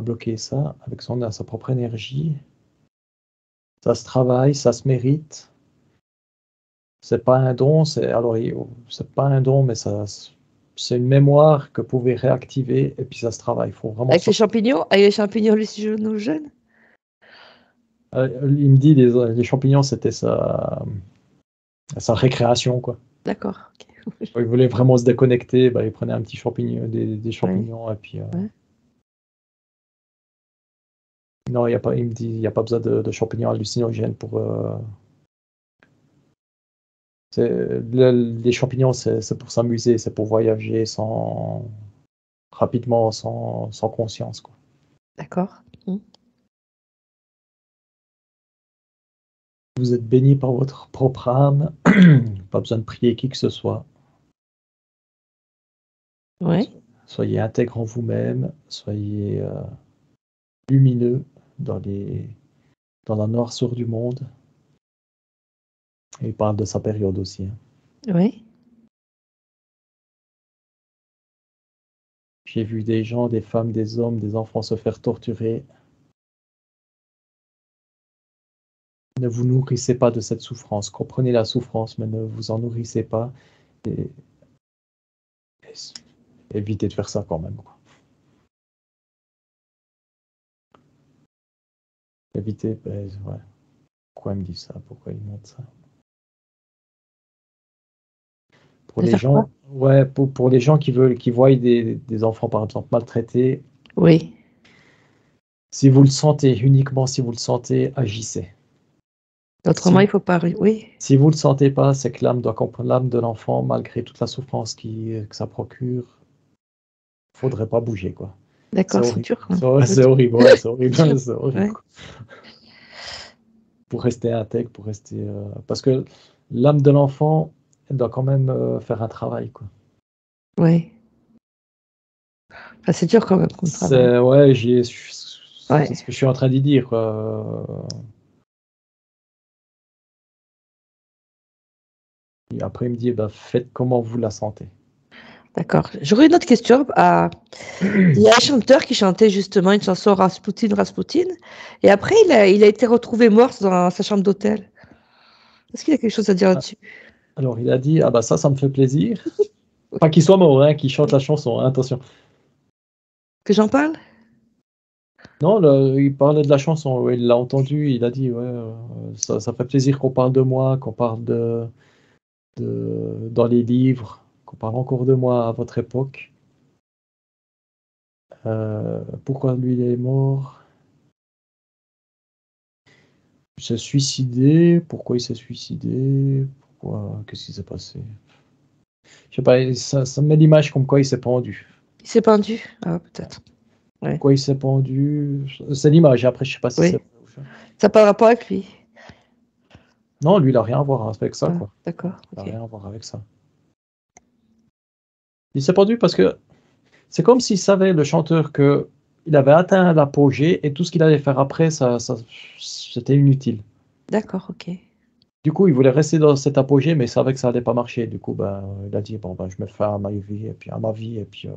bloquer ça avec sa propre énergie. Ça se travaille, ça se mérite. C'est pas un don, c'est pas un don, mais c'est une mémoire que vous pouvez réactiver et puis ça se travaille. Il faut vraiment Avec les champignons? Avec les champignons, nous jeunes? il me dit les champignons, c'était sa récréation, quoi. D'accord. Ok. Quand il voulait vraiment se déconnecter, bah, il prenait un petit champignon, des Ouais. champignons et puis Ouais. non, il y a pas, il me dit, il n'y a pas besoin de champignons hallucinogènes pour. Les champignons, c'est pour s'amuser, c'est pour voyager rapidement, sans conscience, quoi. D'accord. Mm. Vous êtes béni par votre propre âme, pas besoin de prier qui que ce soit. Ouais. Soyez intègre en vous-même, soyez lumineux dans la noirceur du monde. Et il parle de sa période aussi, hein. Ouais. J'ai vu des gens, des femmes, des hommes, des enfants se faire torturer. Ne vous nourrissez pas de cette souffrance. Comprenez la souffrance, mais ne vous en nourrissez pas. Et, évitez de faire ça quand même, quoi. Évitez, ben, ouais. Pourquoi il me dit ça? Pourquoi il montre ça? Pour De les faire quoi? gens, ouais, pour les gens qui voient des enfants, par exemple, maltraités, Oui. si vous le sentez, uniquement si vous le sentez, agissez. Autrement, il faut pas. Oui. Si vous le sentez pas, c'est que l'âme doit comprendre l'âme de l'enfant, malgré toute la souffrance que ça procure. Faudrait pas bouger, quoi. C'est D'accord, c'est horrible. dur, hein. C'est horrible, ouais, c'est horrible, Dur. c'est horrible, Ouais. quoi. Pour rester intègre, pour rester. Parce que l'âme de l'enfant, elle doit quand même faire un travail, quoi. Ouais. Enfin, c'est dur quand même comme travail. Ouais, Ouais. c'est ce que je suis en train d'y dire, quoi. Et après, il me dit, bah, faites comment vous la sentez. D'accord. J'aurais une autre question. Il y a un chanteur qui chantait justement une chanson Rasputin, Rasputin, et après il a été retrouvé mort dans sa chambre d'hôtel. Est-ce qu'il y a quelque chose à dire Ah, là-dessus? alors, il a dit, ah bah ça me fait plaisir. Pas qu'il soit mort, hein, qu'il chante la chanson, hein, attention. Que j'en parle? Non, il parlait de la chanson, ouais, il l'a entendu, il a dit, ouais, ça fait plaisir qu'on parle de moi, qu'on parle dans les livres, qu'on parle encore de moi à votre époque. Pourquoi lui il est mort? Il s'est suicidé. Pourquoi il s'est suicidé? Qu'est-ce qui s'est passé? Je sais pas, ça me met l'image comme quoi il s'est pendu. Il s'est pendu? Ah, peut-être. Ouais. Pourquoi il s'est pendu? C'est l'image, après je sais pas si Oui. c'est... Ça n'a pas de rapport avec lui. Non, lui il a rien à voir avec ça, Ah, quoi. d'accord. Il a Ok. rien à voir avec ça. Il s'est pendu parce que c'est comme s'il savait, le chanteur, que il avait atteint l'apogée et tout ce qu'il allait faire après, c'était inutile. D'accord, ok. Du coup, il voulait rester dans cet apogée, mais il savait que ça allait pas marcher. Du coup, ben, il a dit, bon, ben, je me fais à ma vie, et puis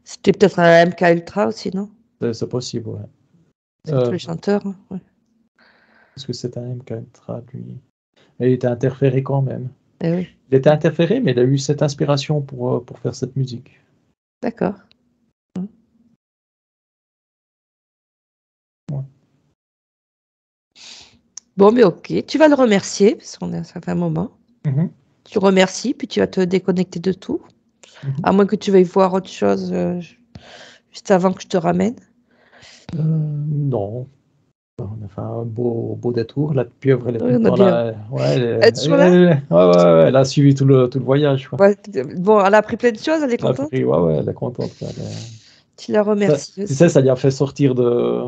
C'était peut-être un MK Ultra aussi, non? c'est possible, ouais. C'est tous les chanteurs. Hein, ouais. Parce que c'est un M4, lui. Et il était interféré quand même. Eh oui. Il était interféré, mais il a eu cette inspiration pour faire cette musique. D'accord. Ouais. Bon, mais ok. Tu vas le remercier, parce ça fait un moment. Mhm. Tu remercies, puis tu vas te déconnecter de tout. Mhm. À moins que tu veuilles voir autre chose juste avant que je te ramène. Non. On a fait un beau détour. La pieuvre, elle est tout Oui, le on a temps bien. là. Ouais, Elle est toujours là? ouais, elle a suivi tout le voyage, quoi. Ouais, bon, elle a appris plein de choses, elle est Elle a contente. pris, ouais, elle est contente, quoi. Tu la remercies Tu aussi. sais, ça lui a fait sortir de...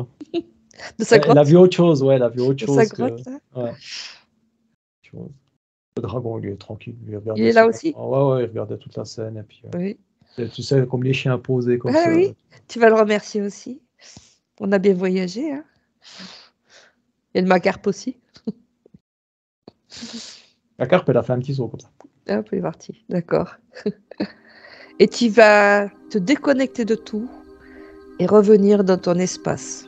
De sa Elle a grotte? vu autre chose, ouais, elle a vu autre De sa chose que... grotte, là? Ouais, chose. Le dragon, lui, est tranquille, lui, il Il regardait est ça. là aussi? Ouais, il regardait toute la scène, et puis, Oui. tu sais, comme les chiens posés comme Ah ça. oui, tu vas le remercier aussi. On a bien voyagé, hein. Et le macarpe aussi. La carpe, elle a fait un petit saut comme ça. Hop, il est parti. D'accord. Et tu vas te déconnecter de tout et revenir dans ton espace.